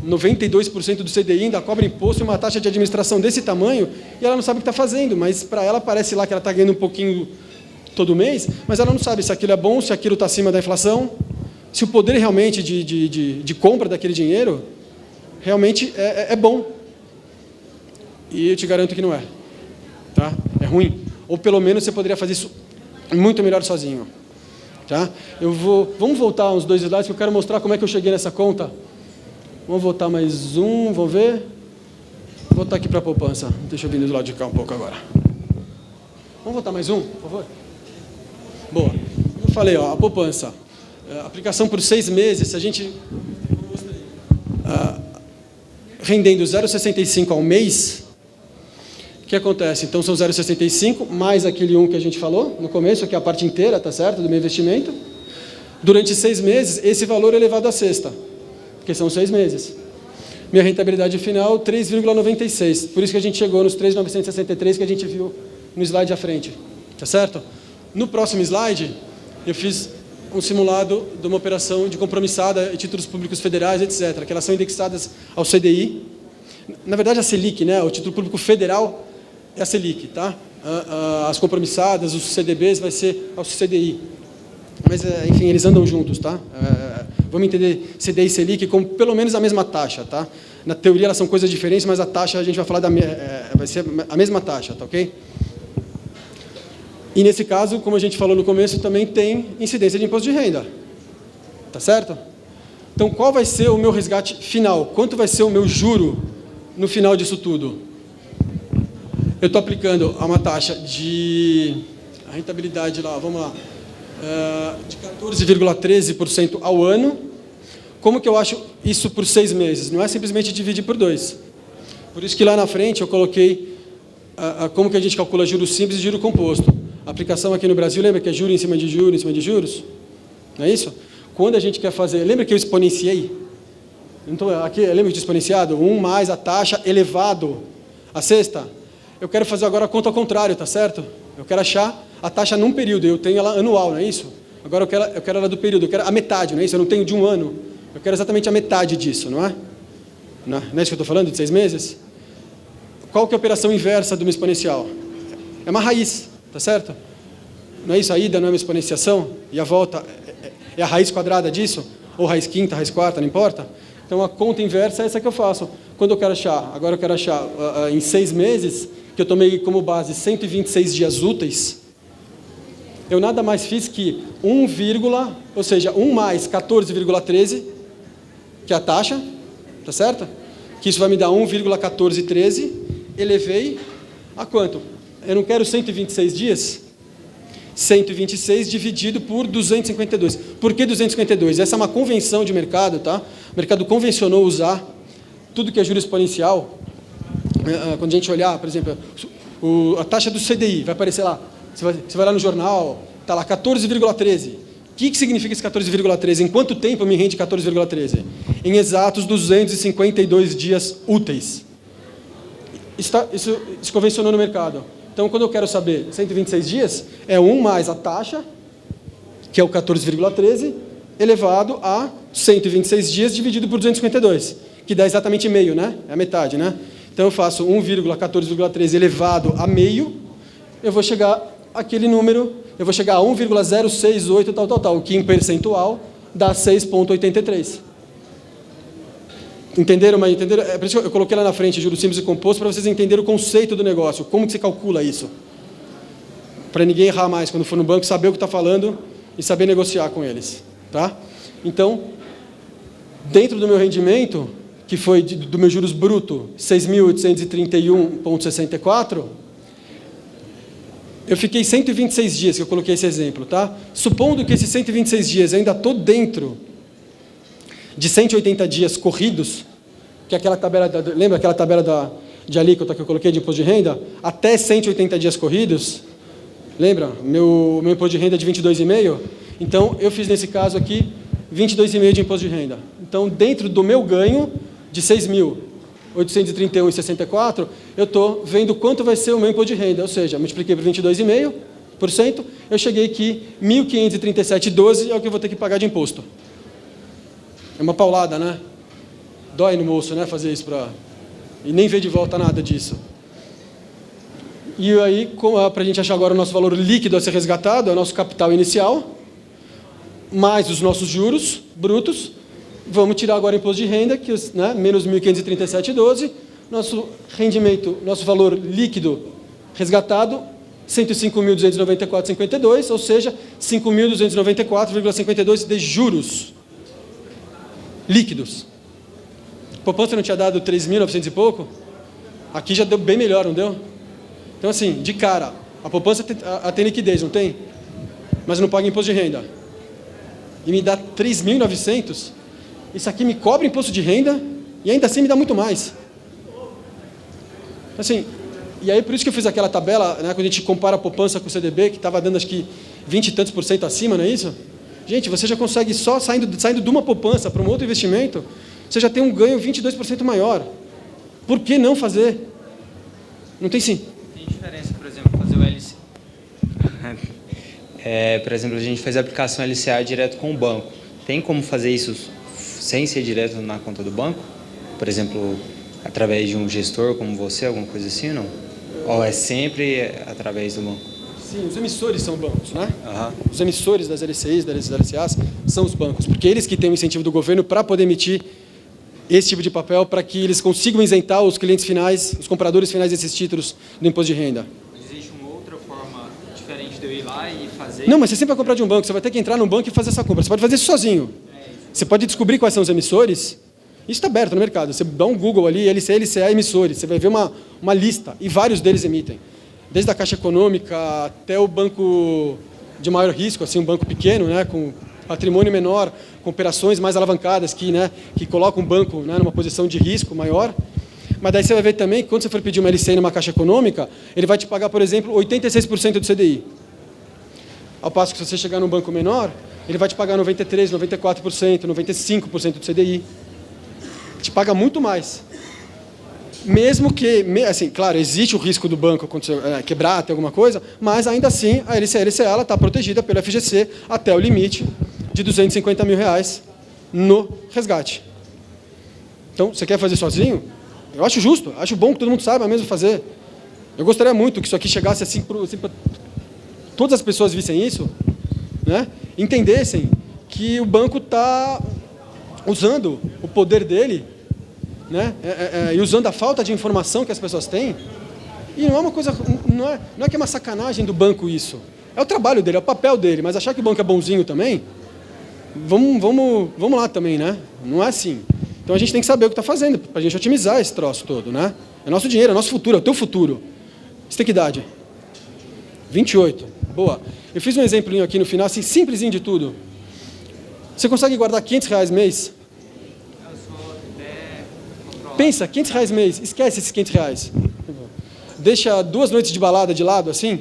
92% do CDI, ainda cobra imposto e uma taxa de administração desse tamanho, e ela não sabe o que está fazendo, mas para ela parece lá que ela está ganhando um pouquinho todo mês, mas ela não sabe se aquilo é bom, se aquilo está acima da inflação, se o poder realmente de compra daquele dinheiro realmente é bom. E eu te garanto que não é. Tá? É ruim. Ou pelo menos você poderia fazer isso muito melhor sozinho. Tá? Vamos voltar uns 2 slides, que eu quero mostrar como é que eu cheguei nessa conta. Vamos voltar mais um, vamos ver. Vou voltar aqui para a poupança. Deixa eu vir do lado de cá um pouco agora. Vamos voltar mais um, por favor? Boa. Eu falei, a poupança. Aplicação por 6 meses, se a gente... rendendo 0,65 ao mês, o que acontece? Então, são 0,65 mais aquele 1 que a gente falou no começo, que é a parte inteira, tá certo, do meu investimento. Durante 6 meses, esse valor é elevado à sexta, porque são 6 meses. Minha rentabilidade final, 3,96. Por isso que a gente chegou nos 3,963 que a gente viu no slide à frente. Tá certo? No próximo slide, eu fiz um simulado de uma operação de compromissada e títulos públicos federais, etc., que elas são indexadas ao CDI. Na verdade, a Selic, né? O título público federal é a Selic, tá? As compromissadas, os CDBs, vai ser ao CDI. Mas, enfim, eles andam juntos, tá? Vamos entender CDI e Selic como pelo menos a mesma taxa, tá? Na teoria, elas são coisas diferentes, mas a taxa, a gente vai falar vai ser a mesma taxa, tá ok? E, nesse caso, como a gente falou no começo, também tem incidência de imposto de renda. Tá certo? Então, qual vai ser o meu resgate final? Quanto vai ser o meu juro no final disso tudo? Eu estou aplicando a uma taxa de... A rentabilidade lá, vamos lá, de 14,13% ao ano. Como que eu acho isso por 6 meses? Não é simplesmente dividir por 2. Por isso que lá na frente eu coloquei como que a gente calcula juros simples e juro composto. A aplicação aqui no Brasil, lembra que é juro em cima de juros, em cima de juros? Não é isso? Quando a gente quer fazer... Lembra que eu exponenciei? Então, aqui, lembra de exponenciado? 1 mais a taxa elevado à sexta. Eu quero fazer agora a conta ao contrário, tá certo? Eu quero achar a taxa num período. Eu tenho ela anual, não é isso? Agora eu quero ela do período. Eu quero a metade, não é isso? Eu não tenho de 1 ano. Eu quero exatamente a metade disso, não é? Não é isso que eu estou falando, de 6 meses? Qual que é a operação inversa de uma exponencial? É uma raiz. Tá certo? Não é isso? A ida não é uma exponenciação? E a volta é a raiz quadrada disso? Ou raiz quinta, raiz quarta, não importa? Então, a conta inversa é essa que eu faço. Quando eu quero achar, agora eu quero achar em 6 meses, que eu tomei como base 126 dias úteis, eu nada mais fiz que 1, ou seja, 1 mais 14,13, que é a taxa, tá certo? Que isso vai me dar 1,1413, elevei a quanto? Eu não quero 126 dias? 126 dividido por 252. Por que 252? Essa é uma convenção de mercado, tá? O mercado convencionou usar tudo que é juros exponencial. Quando a gente olhar, por exemplo, a taxa do CDI, vai aparecer lá. Você vai lá no jornal, está lá 14,13. O que significa esse 14,13? Em quanto tempo me rende 14,13? Em exatos 252 dias úteis. Isso se convencionou no mercado. Então, quando eu quero saber 126 dias, é 1 mais a taxa, que é o 14,13, elevado a 126 dias dividido por 252, que dá exatamente meio, né? É a metade, né? Então, eu faço 1,1413 elevado a meio, eu vou chegar àquele número, eu vou chegar a 1,068, tal, que em percentual dá 6,83. Entenderam? Mas entenderam? É por isso que eu coloquei lá na frente juros simples e composto, para vocês entenderem o conceito do negócio, como que se calcula isso. Para ninguém errar mais quando for no banco, saber o que está falando e saber negociar com eles. Tá? Então, dentro do meu rendimento, que foi do meu juros bruto, 6.831,64, eu fiquei 126 dias, que eu coloquei esse exemplo, tá? Supondo que esses 126 dias eu ainda estou dentro de 180 dias corridos, que é aquela tabela, lembra aquela tabela de alíquota que eu coloquei de imposto de renda? Até 180 dias corridos, lembra? Meu imposto de renda é de 22,5? Então, eu fiz nesse caso aqui 22,5 de imposto de renda. Então, dentro do meu ganho de 6.831,64, eu estou vendo quanto vai ser o meu imposto de renda, ou seja, multipliquei por 22,5%, eu cheguei aqui, 1.537,12 é o que eu vou ter que pagar de imposto. É uma paulada, né? Dói no bolso, né, fazer isso e nem ver de volta nada disso. E aí, para a gente achar agora o nosso valor líquido a ser resgatado, é o nosso capital inicial, mais os nossos juros brutos, vamos tirar agora o imposto de renda, que, né, menos 1.537,12, nosso rendimento, nosso valor líquido resgatado, 105.294,52, ou seja, 5.294,52 de juros líquidos. A poupança não tinha dado 3.900 e pouco? Aqui já deu bem melhor, não deu? Então, assim, de cara, a poupança tem liquidez, não tem? Mas não paga imposto de renda. E me dá 3.900, isso aqui me cobra imposto de renda e ainda assim me dá muito mais. Assim, e aí por isso que eu fiz aquela tabela, né, quando a gente compara a poupança com o CDB, que estava dando acho que 20 e tantos % acima, não é isso? Gente, você já consegue só saindo de uma poupança para um outro investimento, você já tem um ganho 22% maior. Por que não fazer? Não tem sim. Tem diferença, por exemplo, fazer o LCA. Por exemplo, a gente faz a aplicação LCA direto com o banco. Tem como fazer isso sem ser direto na conta do banco? Por exemplo, através de um gestor como você, alguma coisa assim ou não? Ou é sempre através do banco? Sim, os emissores são bancos, né? Uhum. Os emissores das LCIs, das LCAs, são os bancos, porque eles que têm o incentivo do governo para poder emitir esse tipo de papel, para que eles consigam isentar os clientes finais, os compradores finais desses títulos do imposto de renda. Existe uma outra forma diferente de eu ir lá e fazer? Não, mas você sempre vai comprar de um banco, você vai ter que entrar num banco e fazer essa compra. Você pode fazer isso sozinho. Você pode descobrir quais são os emissores. Isso está aberto no mercado. Você dá um Google ali, LCA, LCA, emissores. Você vai ver uma lista, e vários deles emitem. Desde a Caixa Econômica até o banco de maior risco, assim, um banco pequeno, né, com patrimônio menor, com operações mais alavancadas, que colocam o banco, né, numa posição de risco maior. Mas daí você vai ver também que quando você for pedir uma LCI numa Caixa Econômica, ele vai te pagar, por exemplo, 86% do CDI. Ao passo que se você chegar num banco menor, ele vai te pagar 93%, 94%, 95% do CDI. Te paga muito mais. Mesmo que, assim, claro, existe o risco do banco quebrar, ter alguma coisa, mas ainda assim a LCA está protegida pelo FGC até o limite de R$250 mil no resgate. Então, você quer fazer sozinho? Eu acho justo, acho bom que todo mundo saiba mesmo fazer. Eu gostaria muito que isso aqui chegasse assim para todas as pessoas vissem isso, né? Entendessem que o banco está usando o poder dele, né? E usando a falta de informação que as pessoas têm. E não é uma coisa, não é que é uma sacanagem do banco isso. É o trabalho dele, é o papel dele, mas achar que o banco é bonzinho também, vamos lá também, né? Não é assim. Então a gente tem que saber o que está fazendo, para a gente otimizar esse troço todo, né? É nosso dinheiro, é nosso futuro, é o teu futuro. Você tem que idade? 28. Boa. Eu fiz um exemplinho aqui no final, assim, simplesinho de tudo. Você consegue guardar R$500 mês? Pensa, R$500 mês, esquece esses R$500. Deixa 2 noites de balada de lado, assim,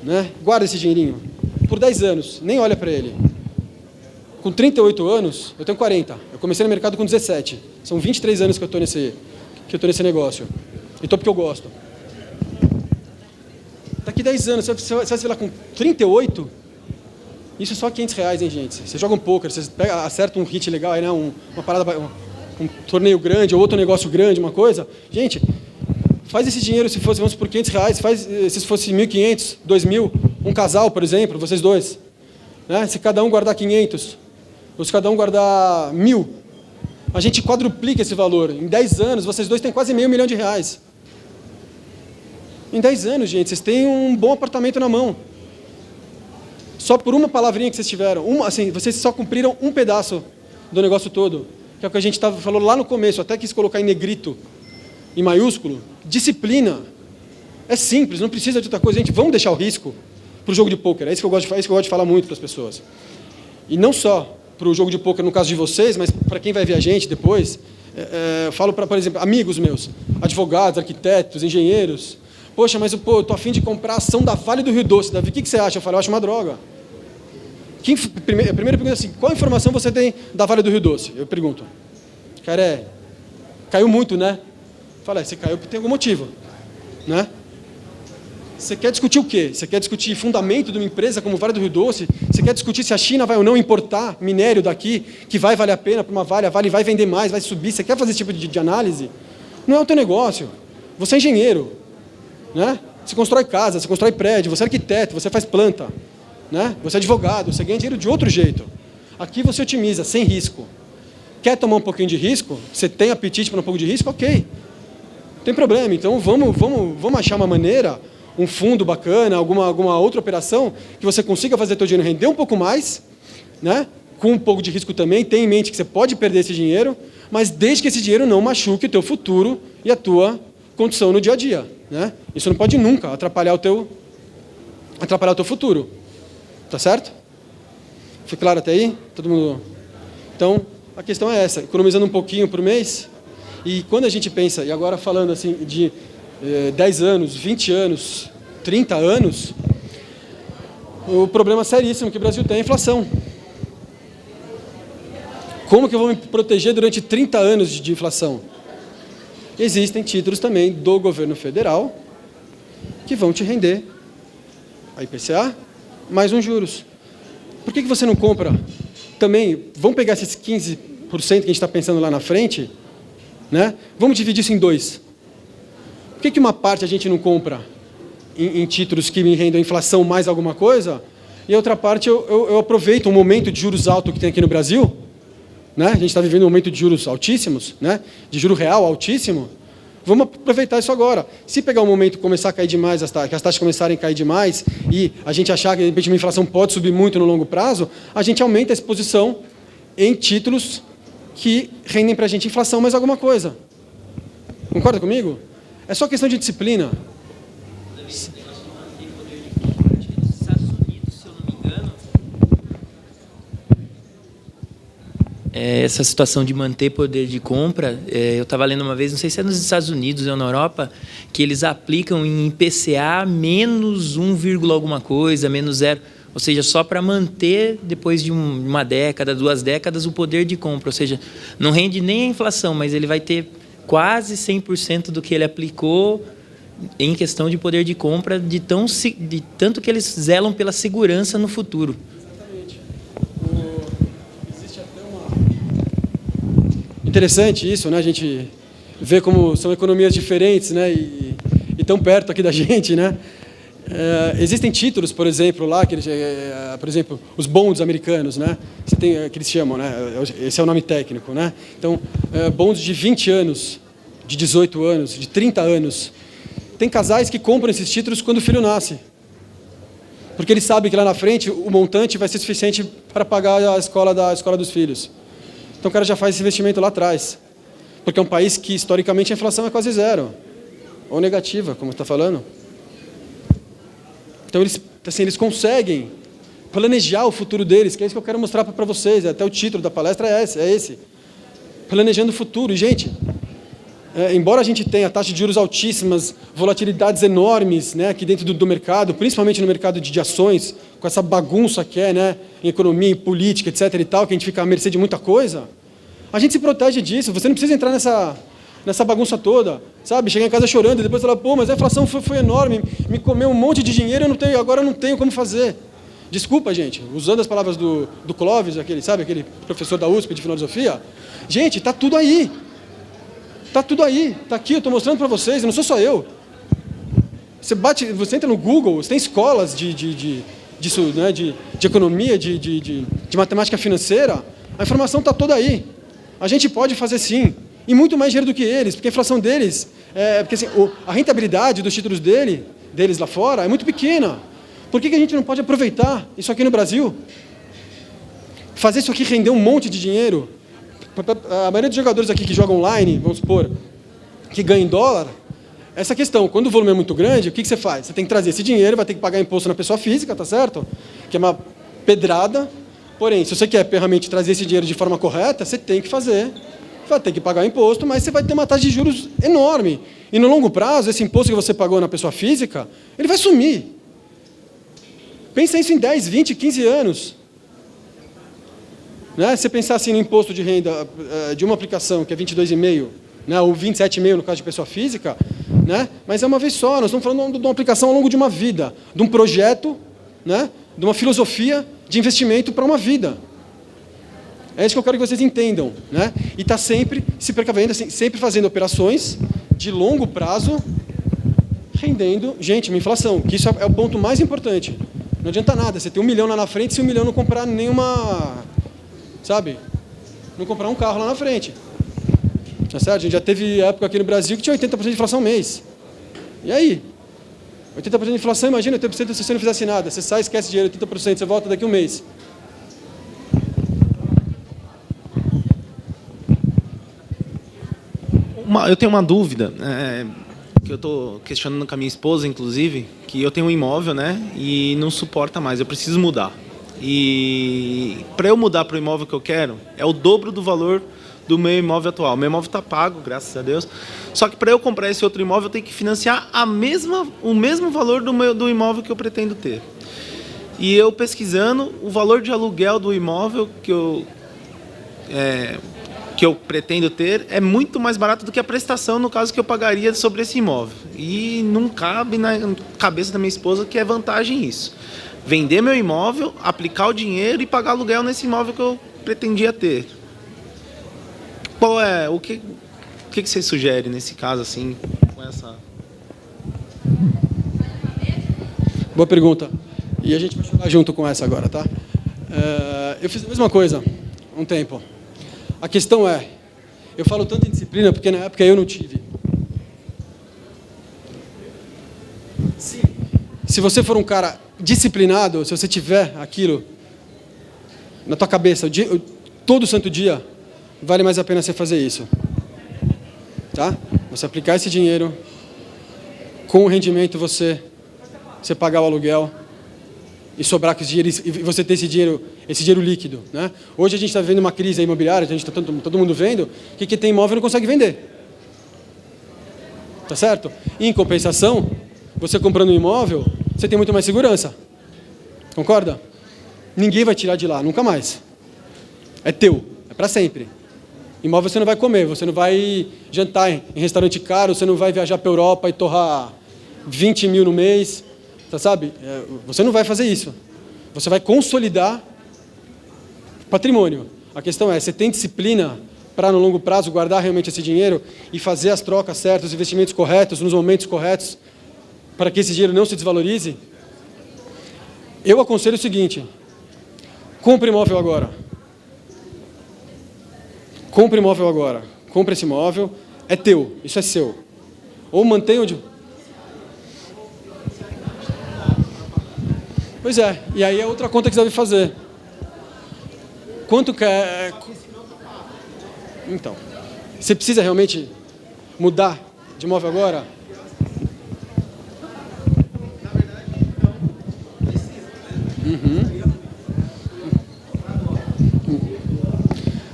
né? Guarda esse dinheirinho. Por 10 anos, nem olha para ele. Com 38 anos, eu tenho 40. Eu comecei no mercado com 17. São 23 anos que eu estou nesse negócio. E estou porque eu gosto. Daqui 10 anos, você vai se lá com 38, isso é só R$500, hein, gente? Você joga um poker, você acerta um hit legal, aí, né? Uma parada, um torneio grande, ou outro negócio grande, uma coisa. Gente, faz esse dinheiro, se fosse, vamos por R$500, faz se fosse 1.500, 2.000, um casal, por exemplo, vocês dois. Né? Se cada um guardar 500, ou se cada um guardar 1.000, a gente quadruplica esse valor. Em 10 anos, vocês dois têm quase R$500 mil. Em 10 anos, gente, vocês têm um bom apartamento na mão. Só por uma palavrinha que vocês tiveram. Assim, vocês só cumpriram um pedaço do negócio todo. Que é o que a gente falou lá no começo, até quis colocar em negrito, em maiúsculo. Disciplina. É simples, não precisa de outra coisa. Gente, vamos deixar o risco para o jogo de pôquer. É isso que eu gosto de falar muito para as pessoas. E não só para o jogo de pôquer no caso de vocês, mas para quem vai ver a gente depois. Eu falo para, por exemplo, amigos meus, advogados, arquitetos, engenheiros. Poxa, mas eu estou a fim de comprar a ação da Vale do Rio Doce. Davi, o que você acha? Eu falo, eu acho uma droga. A primeira pergunta é assim, qual informação você tem da Vale do Rio Doce? Eu pergunto. Cara, caiu muito, né? Fala, você caiu porque tem algum motivo, né? Você quer discutir o quê? Você quer discutir fundamento de uma empresa como Vale do Rio Doce? Você quer discutir se a China vai ou não importar minério daqui, que vai valer a pena para uma Vale, a Vale vai vender mais, vai subir? Você quer fazer esse tipo de análise? Não é o teu negócio. Você é engenheiro, né? Você constrói casa, você constrói prédio, você é arquiteto, você faz planta, né? Você é advogado, você ganha dinheiro de outro jeito. Aqui você otimiza, sem risco. Quer tomar um pouquinho de risco? Você tem apetite para um pouco de risco? Ok. Não tem problema. Então vamos achar uma maneira, um fundo bacana, alguma outra operação que você consiga fazer teu dinheiro render um pouco mais, né? Com um pouco de risco também. Tenha em mente que você pode perder esse dinheiro, mas desde que esse dinheiro não machuque o teu futuro e a tua condição no dia a dia, né? Isso não pode nunca atrapalhar o teu futuro. Tá certo? Foi claro até aí? Todo mundo? Então, a questão é essa, economizando um pouquinho por mês, e quando a gente pensa, e agora falando assim de 10 anos, 20 anos, 30 anos, o problema seríssimo que o Brasil tem é a inflação. Como que eu vou me proteger durante 30 anos de inflação? Existem títulos também do governo federal que vão te render a IPCA mais uns juros. Por que você não compra também? Vamos pegar esses 15% que a gente está pensando lá na frente, né? Vamos dividir isso em dois. Por que uma parte a gente não compra em títulos que me rendam a inflação mais alguma coisa, e a outra parte eu aproveito um momento de juros alto que tem aqui no Brasil, né? A gente está vivendo um momento de juros altíssimos, né? De juro real altíssimo. Vamos aproveitar isso agora. Se pegar um momento e começar a cair demais, que as taxas começarem a cair demais, e a gente achar que de repente uma inflação pode subir muito no longo prazo, a gente aumenta a exposição em títulos que rendem para a gente inflação mais alguma coisa. Concorda comigo? É só questão de disciplina. Essa situação de manter poder de compra, eu estava lendo uma vez, não sei se é nos Estados Unidos ou na Europa, que eles aplicam em IPCA menos 1, alguma coisa, menos 0, ou seja, só para manter, depois de uma década, 2 décadas, o poder de compra, ou seja, não rende nem a inflação, mas ele vai ter quase 100% do que ele aplicou em questão de poder de compra, de tanto que eles zelam pela segurança no futuro. Interessante isso, né? A gente vê como são economias diferentes, né? E tão perto aqui da gente, né? Existem títulos, por exemplo, lá, por exemplo, os bonds americanos, né? Você tem, que eles chamam, né? Esse é o nome técnico, né? Então, bonds de 20 anos, de 18 anos, de 30 anos. Tem casais que compram esses títulos quando o filho nasce. Porque eles sabem que lá na frente o montante vai ser suficiente para pagar a escola dos filhos. Então o cara já faz esse investimento lá atrás. Porque é um país que, historicamente, a inflação é quase zero. Ou negativa, como está falando. Então eles conseguem planejar o futuro deles, que é isso que eu quero mostrar para vocês. Até o título da palestra é esse. Planejando o futuro. E, gente, embora a gente tenha taxas de juros altíssimas, volatilidades enormes, né, aqui dentro do mercado, principalmente no mercado de ações, com essa bagunça que é, né, em economia, em política, etc. e tal, que a gente fica à mercê de muita coisa, a gente se protege disso. Você não precisa entrar nessa bagunça toda, sabe? Chegar em casa chorando e depois falar, pô, mas a inflação foi enorme, me comeu um monte de dinheiro, agora eu não tenho como fazer. Desculpa, gente, usando as palavras do Clóvis, aquele professor da USP de filosofia, gente, está tudo aí. Está tudo aí, está aqui, eu estou mostrando para vocês, não sou só eu. Você entra no Google, você tem escolas disso, né, de economia, de matemática financeira, a informação está toda aí. A gente pode fazer sim, e muito mais dinheiro do que eles, porque a inflação deles, porque assim, a rentabilidade dos títulos deles lá fora é muito pequena. Por que a gente não pode aproveitar isso aqui no Brasil? Fazer isso aqui render um monte de dinheiro? A maioria dos jogadores aqui que jogam online, vamos supor, que ganham em dólar, essa questão, quando o volume é muito grande, o que você faz? Você tem que trazer esse dinheiro, vai ter que pagar imposto na pessoa física, tá certo? Que é uma pedrada. Porém, se você quer realmente trazer esse dinheiro de forma correta, você tem que fazer. Vai ter que pagar imposto, mas você vai ter uma taxa de juros enorme. E no longo prazo, esse imposto que você pagou na pessoa física, ele vai sumir. Pensa isso em 10, 20, 15 anos. Né? Se você pensar assim no imposto de renda de uma aplicação, que é 22,5%, né? Ou 27,5% no caso de pessoa física, né? Mas é uma vez só, nós estamos falando de uma aplicação ao longo de uma vida, de um projeto, né? De uma filosofia de investimento para uma vida. É isso que eu quero que vocês entendam. Né? E está sempre se precavendo, assim, sempre fazendo operações de longo prazo, rendendo, gente, uma inflação, que isso é o ponto mais importante. Não adianta nada, você ter 1 milhão lá na frente, se 1 milhão não comprar nenhuma, sabe, não comprar um carro lá na frente. Tá certo? A gente já teve época aqui no Brasil que tinha 80% de inflação mês. E aí? 80% de inflação, imagina 80% se você não fizesse nada. Você sai, esquece dinheiro, 80%, você volta daqui a um mês. Eu tenho uma dúvida, que eu estou questionando com a minha esposa, inclusive, que eu tenho um imóvel, né, e não suporta mais, eu preciso mudar. E para eu mudar para o imóvel que eu quero, é o dobro do valor do meu imóvel atual. Meu imóvel está pago, graças a Deus. Só que para eu comprar esse outro imóvel, eu tenho que financiar o mesmo valor do imóvel que eu pretendo ter. E eu pesquisando, o valor de aluguel do imóvel que eu pretendo ter é muito mais barato do que a prestação, no caso, que eu pagaria sobre esse imóvel. E não cabe na cabeça da minha esposa que é vantagem isso. Vender meu imóvel, aplicar o dinheiro e pagar aluguel nesse imóvel que eu pretendia ter. O que você sugere nesse caso, assim, com essa... Boa pergunta. E a gente vai chegar junto com essa agora, tá? Eu fiz a mesma coisa há um tempo. A questão é, eu falo tanto em disciplina porque na época eu não tive. Sim. Se você for um cara disciplinado, se você tiver aquilo na tua cabeça todo santo dia, vale mais a pena você fazer isso. Tá? Você aplicar esse dinheiro, com o rendimento você pagar o aluguel e sobrar com esse dinheiro, e você ter esse dinheiro líquido. Né? Hoje a gente está vivendo uma crise imobiliária, a gente está todo mundo vendo, que quem tem imóvel não consegue vender. Tá certo? E, em compensação, você comprando um imóvel, você tem muito mais segurança. Concorda? Ninguém vai tirar de lá, nunca mais. É teu, é para sempre. Imóvel você não vai comer, você não vai jantar em restaurante caro, você não vai viajar para a Europa e torrar 20 mil no mês, tá, sabe? Você não vai fazer isso. Você vai consolidar patrimônio. A questão é, você tem disciplina para, no longo prazo, guardar realmente esse dinheiro e fazer as trocas certas, os investimentos corretos, nos momentos corretos, para que esse dinheiro não se desvalorize? Eu aconselho o seguinte: compre imóvel agora. Compre imóvel agora. Compre esse imóvel, é teu, isso é seu. Ou mantenha onde... Pois é, e aí é outra conta que você deve fazer. Quanto quer... Então, você precisa realmente mudar de imóvel agora? Na verdade, não precisa. Uhum.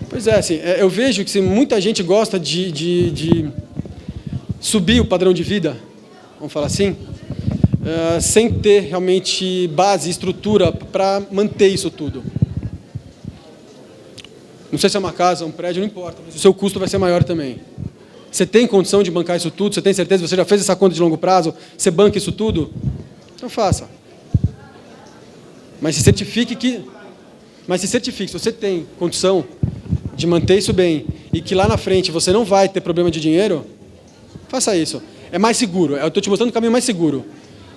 Pois é, assim, eu vejo que muita gente gosta de subir o padrão de vida, vamos falar assim, sem ter realmente base, estrutura para manter isso tudo. Não sei se é uma casa, um prédio, não importa, mas o seu custo vai ser maior também. Você tem condição de bancar isso tudo? Você tem certeza? Você já fez essa conta de longo prazo? Você banca isso tudo? Então faça. Mas se certifique, se você tem condição de manter isso bem e que lá na frente você não vai ter problema de dinheiro, faça isso. É mais seguro. Eu estou te mostrando o caminho mais seguro.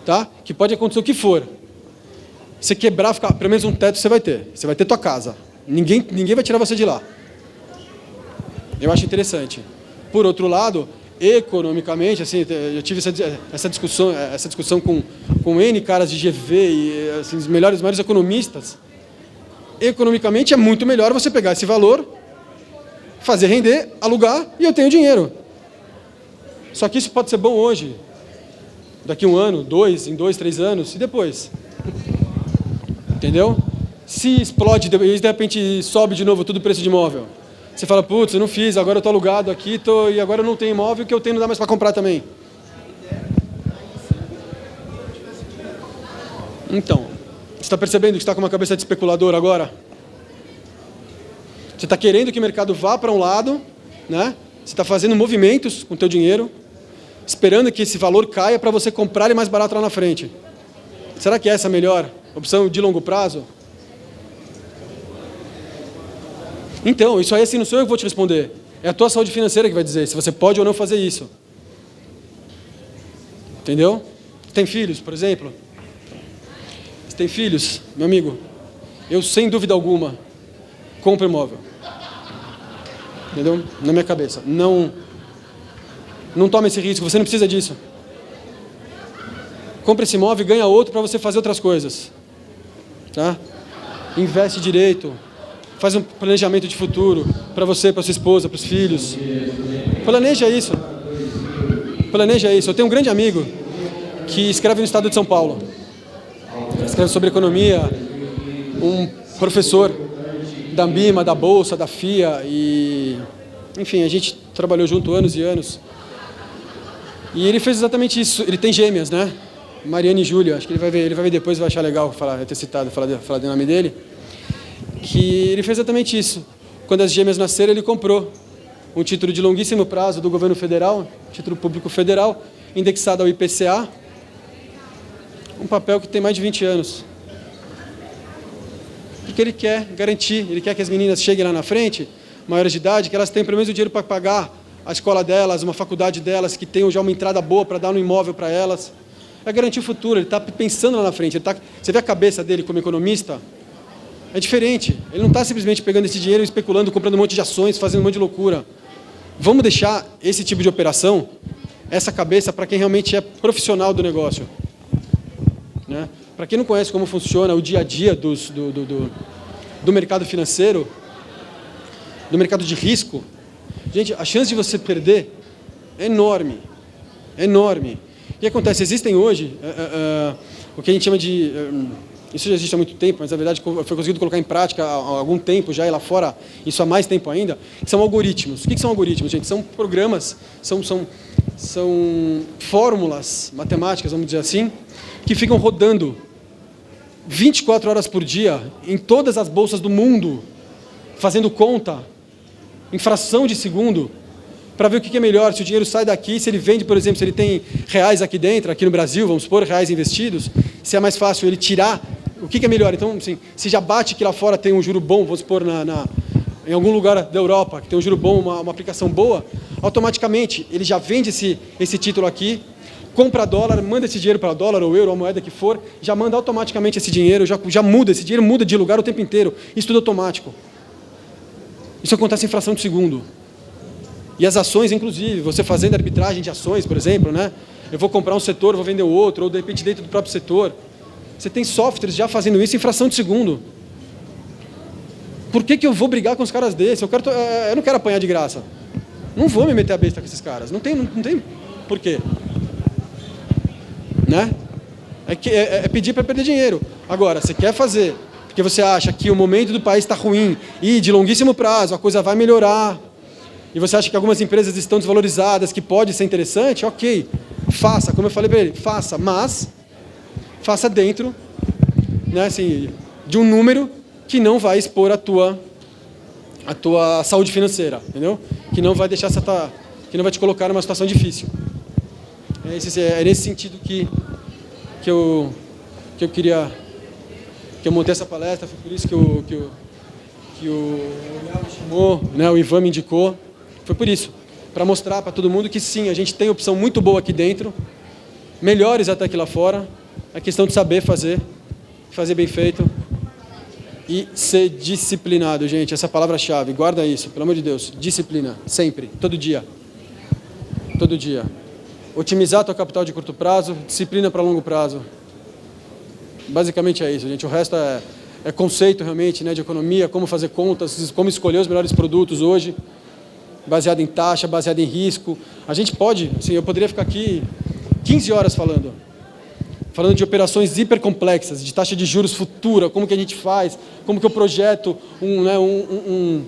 Tá? Que pode acontecer o que for. Você quebrar, ficar, pelo menos um teto você vai ter. Você vai ter tua casa. Ninguém vai tirar você de lá. Eu acho interessante. Por outro lado, economicamente, assim, eu tive essa discussão com N caras de GV e assim, os maiores economistas. Economicamente é muito melhor você pegar esse valor, fazer render, alugar e eu tenho dinheiro. Só que isso pode ser bom hoje, daqui 1 ano, 2, em 2, 3 anos, e depois? Entendeu? Se explode e de repente sobe de novo tudo o preço de imóvel. Você fala, putz, eu não fiz, agora eu estou alugado aqui e agora eu não tenho imóvel, o que eu tenho não dá mais para comprar também. Então, você está percebendo que está com uma cabeça de especulador agora? Você está querendo que o mercado vá para um lado, né? Você está fazendo movimentos com o teu dinheiro, esperando que esse valor caia para você comprar ele mais barato lá na frente. Será que essa é a melhor opção de longo prazo? Então, isso aí assim, não sou eu que vou te responder. É a tua saúde financeira que vai dizer se você pode ou não fazer isso. Entendeu? Tem filhos, por exemplo? Você tem filhos, meu amigo? Eu, sem dúvida alguma, compro imóvel. Entendeu? Na minha cabeça. Não tome esse risco, você não precisa disso. Compre esse imóvel e ganha outro para você fazer outras coisas. Tá? Investe direito. Faz um planejamento de futuro para você, para sua esposa, para os filhos. Planeja isso. Planeja isso. Eu tenho um grande amigo que escreve no estado de São Paulo. Escreve sobre economia. Um professor da Ambima, da Bolsa, da FIA. E, enfim, a gente trabalhou junto anos e anos. E ele fez exatamente isso. Ele tem gêmeas, né? Mariana e Júlia. Acho que ele vai ver depois e vai achar legal eu ter citado, falar do nome dele. Que ele fez exatamente isso. Quando as gêmeas nasceram, ele comprou um título de longuíssimo prazo do governo federal, título público federal, indexado ao IPCA, um papel que tem mais de 20 anos. Porque ele quer garantir, ele quer que as meninas cheguem lá na frente, maiores de idade, que elas tenham pelo menos o dinheiro para pagar a escola delas, uma faculdade delas, que tenham já uma entrada boa para dar no imóvel para elas. É garantir o futuro, ele está pensando lá na frente. Você vê a cabeça dele como economista? É diferente. Ele não está simplesmente pegando esse dinheiro, especulando, comprando um monte de ações, fazendo um monte de loucura. Vamos deixar esse tipo de operação, essa cabeça, para quem realmente é profissional do negócio. Né? Para quem não conhece como funciona o dia a dia do mercado financeiro, do mercado de risco, gente, a chance de você perder é enorme. É enorme. O que acontece? Existem hoje o que a gente chama de... Isso já existe há muito tempo, mas na verdade foi conseguido colocar em prática há algum tempo já, e lá fora isso há mais tempo ainda, que são algoritmos. O que são algoritmos, gente? São programas, são fórmulas matemáticas, vamos dizer assim, que ficam rodando 24 horas por dia em todas as bolsas do mundo, fazendo conta, em fração de segundo, para ver o que é melhor, se o dinheiro sai daqui, se ele vende, por exemplo, se ele tem reais aqui dentro, aqui no Brasil, vamos supor, reais investidos, se é mais fácil ele tirar, o que é melhor? Então, assim, se já bate que lá fora tem um juro bom, vamos supor, em algum lugar da Europa, que tem um juro bom, uma aplicação boa, automaticamente ele já vende esse título aqui, compra dólar, manda esse dinheiro para dólar ou euro, a moeda que for, já manda automaticamente esse dinheiro, já muda, esse dinheiro muda de lugar o tempo inteiro, isso tudo automático. Isso acontece em fração de segundo. E as ações, inclusive, você fazendo arbitragem de ações, por exemplo, né? Eu vou comprar um setor, vou vender o outro, ou de repente dentro do próprio setor. Você tem softwares já fazendo isso em fração de segundo. Por que eu vou brigar com os caras desses? Eu não quero apanhar de graça. Não vou me meter a besta com esses caras. Não tem por quê. Né? É pedir para perder dinheiro. Agora, você quer fazer porque você acha que o momento do país está ruim e de longuíssimo prazo a coisa vai melhorar, e você acha que algumas empresas estão desvalorizadas, que pode ser interessante, ok, faça, como eu falei para ele, faça, mas faça dentro, né, assim, de um número que não vai expor a tua saúde financeira, entendeu? Que não vai deixar que não vai te colocar numa situação difícil. É nesse sentido que eu queria, que eu montei essa palestra, foi por isso que o Léo me chamou, né, o Ivan me indicou. Foi por isso, para mostrar para todo mundo que sim, a gente tem opção muito boa aqui dentro, melhores até aqui lá fora. É questão de saber fazer bem feito e ser disciplinado, gente. Essa palavra-chave, guarda isso, pelo amor de Deus. Disciplina, sempre, todo dia. Todo dia. Otimizar tua capital de curto prazo, disciplina para longo prazo. Basicamente é isso, gente. O resto é conceito realmente, né, de economia, como fazer contas, como escolher os melhores produtos hoje. baseada em taxa, baseada em risco. A gente pode, assim, eu poderia ficar aqui 15 horas falando de operações hipercomplexas, de taxa de juros futura, como que a gente faz, como que eu projeto um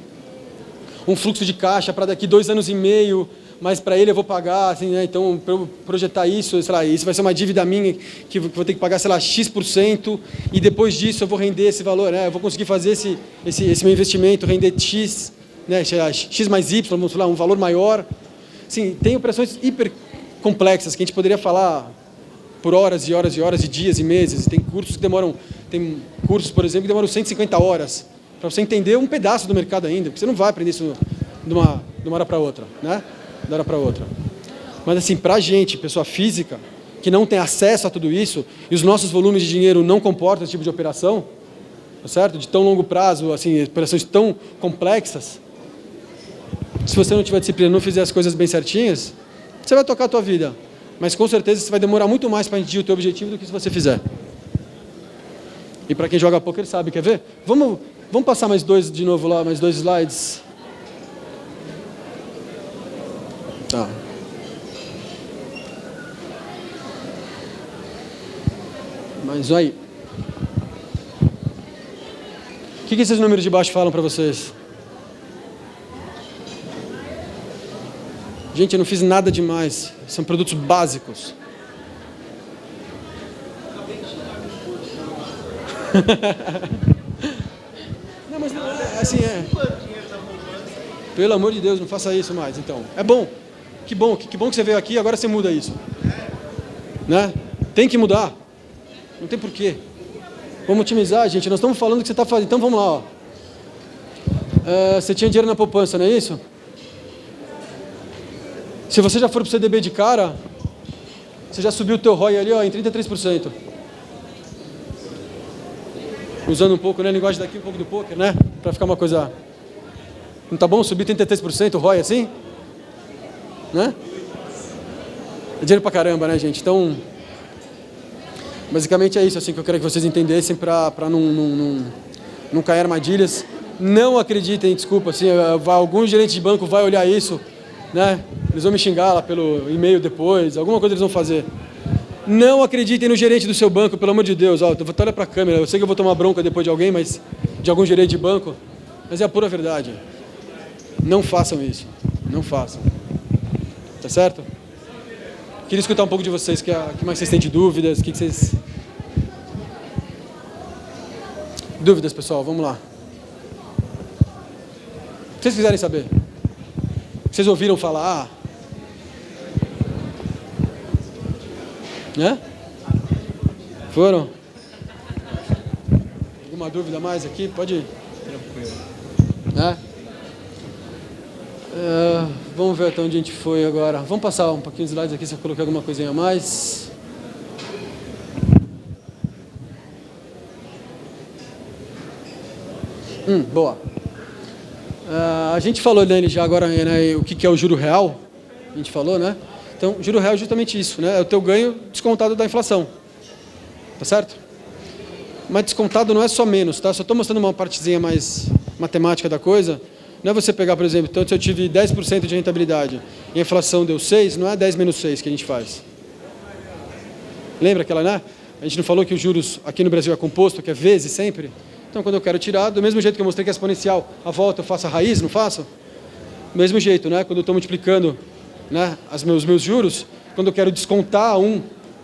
fluxo de caixa para daqui 2 anos e meio, mas para ele eu vou pagar, assim, né? Então, para eu projetar isso, sei lá, isso vai ser uma dívida minha que eu vou ter que pagar, sei lá, X%, e depois disso eu vou render esse valor, né? Eu vou conseguir fazer esse meu investimento, render X, né? X mais Y, vamos falar, um valor maior. Sim, tem operações hiper complexas que a gente poderia falar por horas e horas e horas, e dias e meses. Tem cursos, por exemplo, que demoram 150 horas para você entender um pedaço do mercado ainda, porque você não vai aprender isso de uma hora para outra, né? Da hora para outra. Mas assim, para a gente, pessoa física, que não tem acesso a tudo isso, e os nossos volumes de dinheiro não comportam esse tipo de operação, tá certo? De tão longo prazo, assim, operações tão complexas, se você não tiver disciplina, não fizer as coisas bem certinhas, você vai tocar a tua vida. Mas com certeza você vai demorar muito mais para atingir o teu objetivo do que se você fizer. E para quem joga poker sabe, quer ver? Vamos passar mais 2 de novo lá, mais 2 slides. Tá. Mas aí. O que esses números de baixo falam para vocês? Gente, eu não fiz nada demais. São produtos básicos. Não, mas não é assim, é. Pelo amor de Deus, não faça isso mais, então. É bom. Que bom que você veio aqui, agora você muda isso. Né? Tem que mudar. Não tem porquê. Vamos otimizar, gente. Nós estamos falando o que você está fazendo. Então vamos lá, ó. Você tinha dinheiro na poupança, não é isso? Se você já for para o CDB de cara, você já subiu o teu ROI ali, ó, em 33%. Usando um pouco, né, a linguagem daqui, um pouco do poker, né? Para ficar uma coisa... Não tá bom subir 33% o ROI assim? Né? É dinheiro pra caramba, né, gente? Então, basicamente é isso assim, que eu quero que vocês entendessem para não cair armadilhas. Não acreditem, desculpa, assim, algum gerente de banco vai olhar isso, né? Eles vão me xingar lá pelo e-mail depois, alguma coisa eles vão fazer. Não acreditem no gerente do seu banco, pelo amor de Deus. Ó, olha para a câmera, eu sei que eu vou tomar bronca depois de alguém, mas de algum gerente de banco, mas é a pura verdade. Não façam isso, não façam. Tá certo? Queria escutar um pouco de vocês, que mais vocês têm de dúvidas, o que vocês... Dúvidas, pessoal, vamos lá. O que vocês quiserem saber? O que vocês ouviram falar? Né? Foram? Alguma dúvida mais aqui? Pode ir. Tranquilo. Né? Vamos ver até onde a gente foi agora. Vamos passar um pouquinho de slides aqui, se eu coloquei alguma coisinha a mais. Boa. A gente falou nele já agora, né, o que é o juro real. A gente falou, né? Então, juro real é justamente isso, né? É o teu ganho descontado da inflação. Tá certo? Mas descontado não é só menos, tá? Só estou mostrando uma partezinha mais matemática da coisa. Não é você pegar, por exemplo, então se eu tive 10% de rentabilidade e a inflação deu 6, não é 10 menos 6 que a gente faz. Lembra aquela, né? A gente não falou que os juros aqui no Brasil é composto, que é vezes sempre? Então, quando eu quero tirar, do mesmo jeito que eu mostrei que é exponencial, a volta eu faço a raiz, não faço? Do mesmo jeito, né? Quando eu estou multiplicando, né, os meus juros, quando eu quero descontar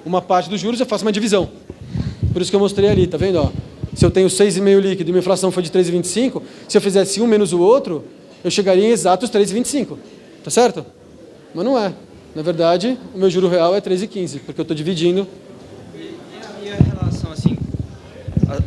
uma parte dos juros, eu faço uma divisão. Por isso que eu mostrei ali, tá vendo? Ó? Se eu tenho 6,5 líquido e minha inflação foi de 3,25, se eu fizesse um menos o outro, eu chegaria em exatos 3,25. Tá certo? Mas não é. Na verdade, o meu juro real é 3,15, porque eu estou dividindo. E a relação, assim,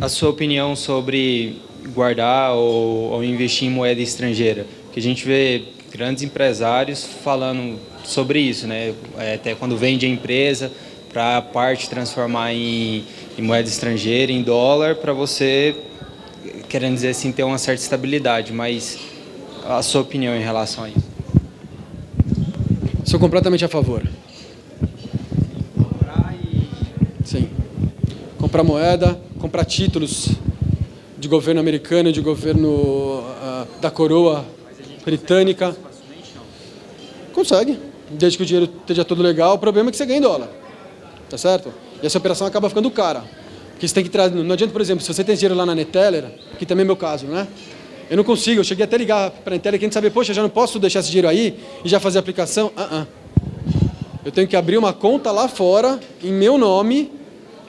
a sua opinião sobre guardar ou investir em moeda estrangeira? Que a gente vê grandes empresários falando sobre isso, né? Até quando vende a empresa, para a parte transformar em moeda estrangeira, em dólar, para você, querendo dizer assim, ter uma certa estabilidade. Mas a sua opinião em relação a isso? Sou completamente a favor. Comprar Sim. Comprar moeda, comprar títulos de governo americano, de governo da coroa britânica. Consegue, desde que o dinheiro esteja todo legal. O problema é que você ganha em dólar, tá certo? E essa operação acaba ficando cara. Porque você tem que trazer, não adianta, por exemplo, se você tem dinheiro lá na Neteller, que também é meu caso, né? Eu não consigo, eu cheguei até a ligar para a Neteller querendo saber, poxa, já não posso deixar esse dinheiro aí e já fazer a aplicação? Eu tenho que abrir uma conta lá fora, em meu nome,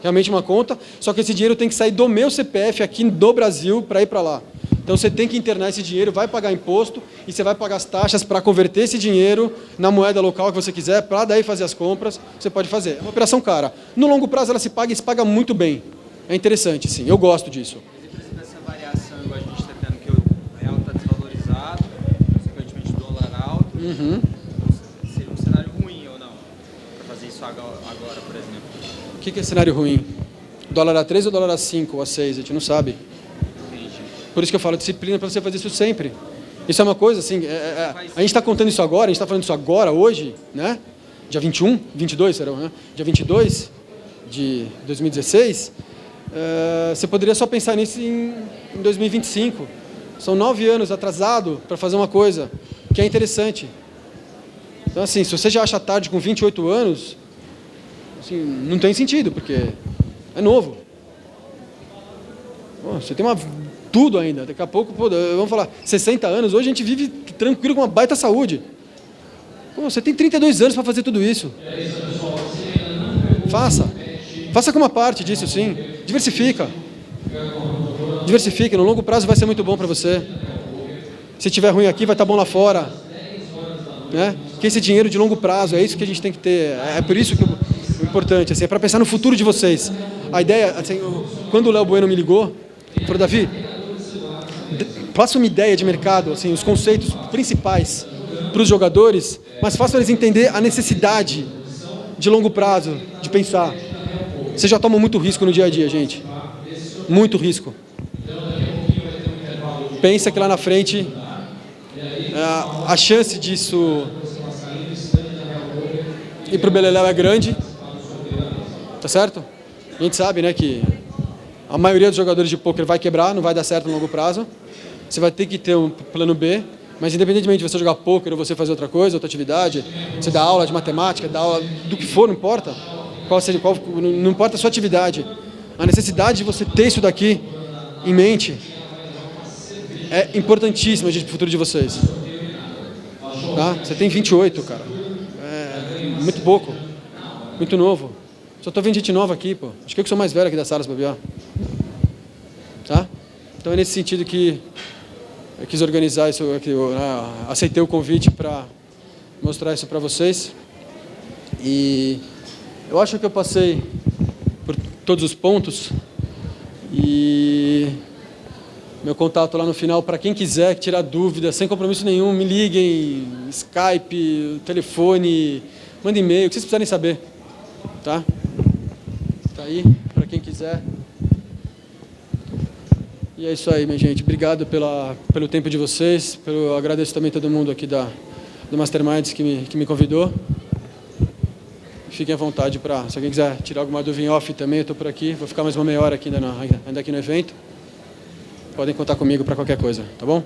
realmente uma conta, só que esse dinheiro tem que sair do meu CPF aqui do Brasil para ir para lá. Então você tem que internar esse dinheiro, vai pagar imposto e você vai pagar as taxas para converter esse dinheiro na moeda local que você quiser, para daí fazer as compras, você pode fazer. É uma operação cara. No longo prazo ela se paga e se paga muito bem. É interessante, sim. Eu gosto disso. Mas essa variação, igual a gente está tendo, que o real está desvalorizado, consequentemente o dólar alto, seria um cenário ruim ou não? Para fazer isso agora, por exemplo. O que é cenário ruim? Dólar a 3 ou dólar a 5 ou a 6? A gente não sabe. Entendi. Por isso que eu falo disciplina para você fazer isso sempre. Isso é uma coisa assim, a gente está contando isso agora, a gente está falando isso agora, hoje, né? Dia 21, 22, será, né? Dia 22 de 2016. Você poderia só pensar nisso em 2025. São 9 anos atrasado para fazer uma coisa que é interessante. Então, assim, se você já acha tarde com 28 anos, assim, não tem sentido, porque é novo. Você tem tudo ainda. Daqui a pouco, vamos falar, 60 anos, hoje a gente vive tranquilo com uma baita saúde. Você tem 32 anos para fazer tudo isso. Faça como uma parte disso, sim. Diversifica. No longo prazo vai ser muito bom para você. Se estiver ruim aqui, vai estar bom lá fora. Né? Que esse dinheiro de longo prazo, é isso que a gente tem que ter. É por isso que o importante, assim, é para pensar no futuro de vocês. A ideia, assim, quando o Léo Bueno me ligou, falou, Davi, faça uma ideia de mercado, assim, os conceitos principais para os jogadores, mas faça eles entender a necessidade de longo prazo, de pensar. Você já toma muito risco no dia a dia, gente. Muito risco. Pensa que lá na frente a chance disso ir pro beleléu é grande. Tá certo? A gente sabe, né, que a maioria dos jogadores de pôquer vai quebrar, não vai dar certo no longo prazo. Você vai ter que ter um plano B, mas independentemente de você jogar pôquer ou você fazer outra coisa, outra atividade, você dá aula de matemática, dá aula do que for, não importa. Não importa a sua atividade. A necessidade de você ter isso daqui em mente é importantíssima, gente, para o futuro de vocês. Tá? Você tem 28, cara. É muito pouco. Muito novo. Só estou vendo gente nova aqui, pô. Acho que eu sou mais velho aqui da sala, se bobear. Tá? Então é nesse sentido que eu quis organizar isso, eu aceitei o convite para mostrar isso para vocês. E eu acho que eu passei por todos os pontos e meu contato lá no final, para quem quiser tirar dúvida, sem compromisso nenhum, me liguem, Skype, telefone, mandem e-mail, o que vocês precisarem saber, tá? Tá aí, para quem quiser. E é isso aí, minha gente. Obrigado pelo tempo de vocês, agradeço também todo mundo aqui do Masterminds que me convidou. Fiquem à vontade se alguém quiser tirar alguma dúvida em off também, eu estou por aqui. Vou ficar mais uma meia hora aqui ainda aqui no evento. Podem contar comigo para qualquer coisa, tá bom?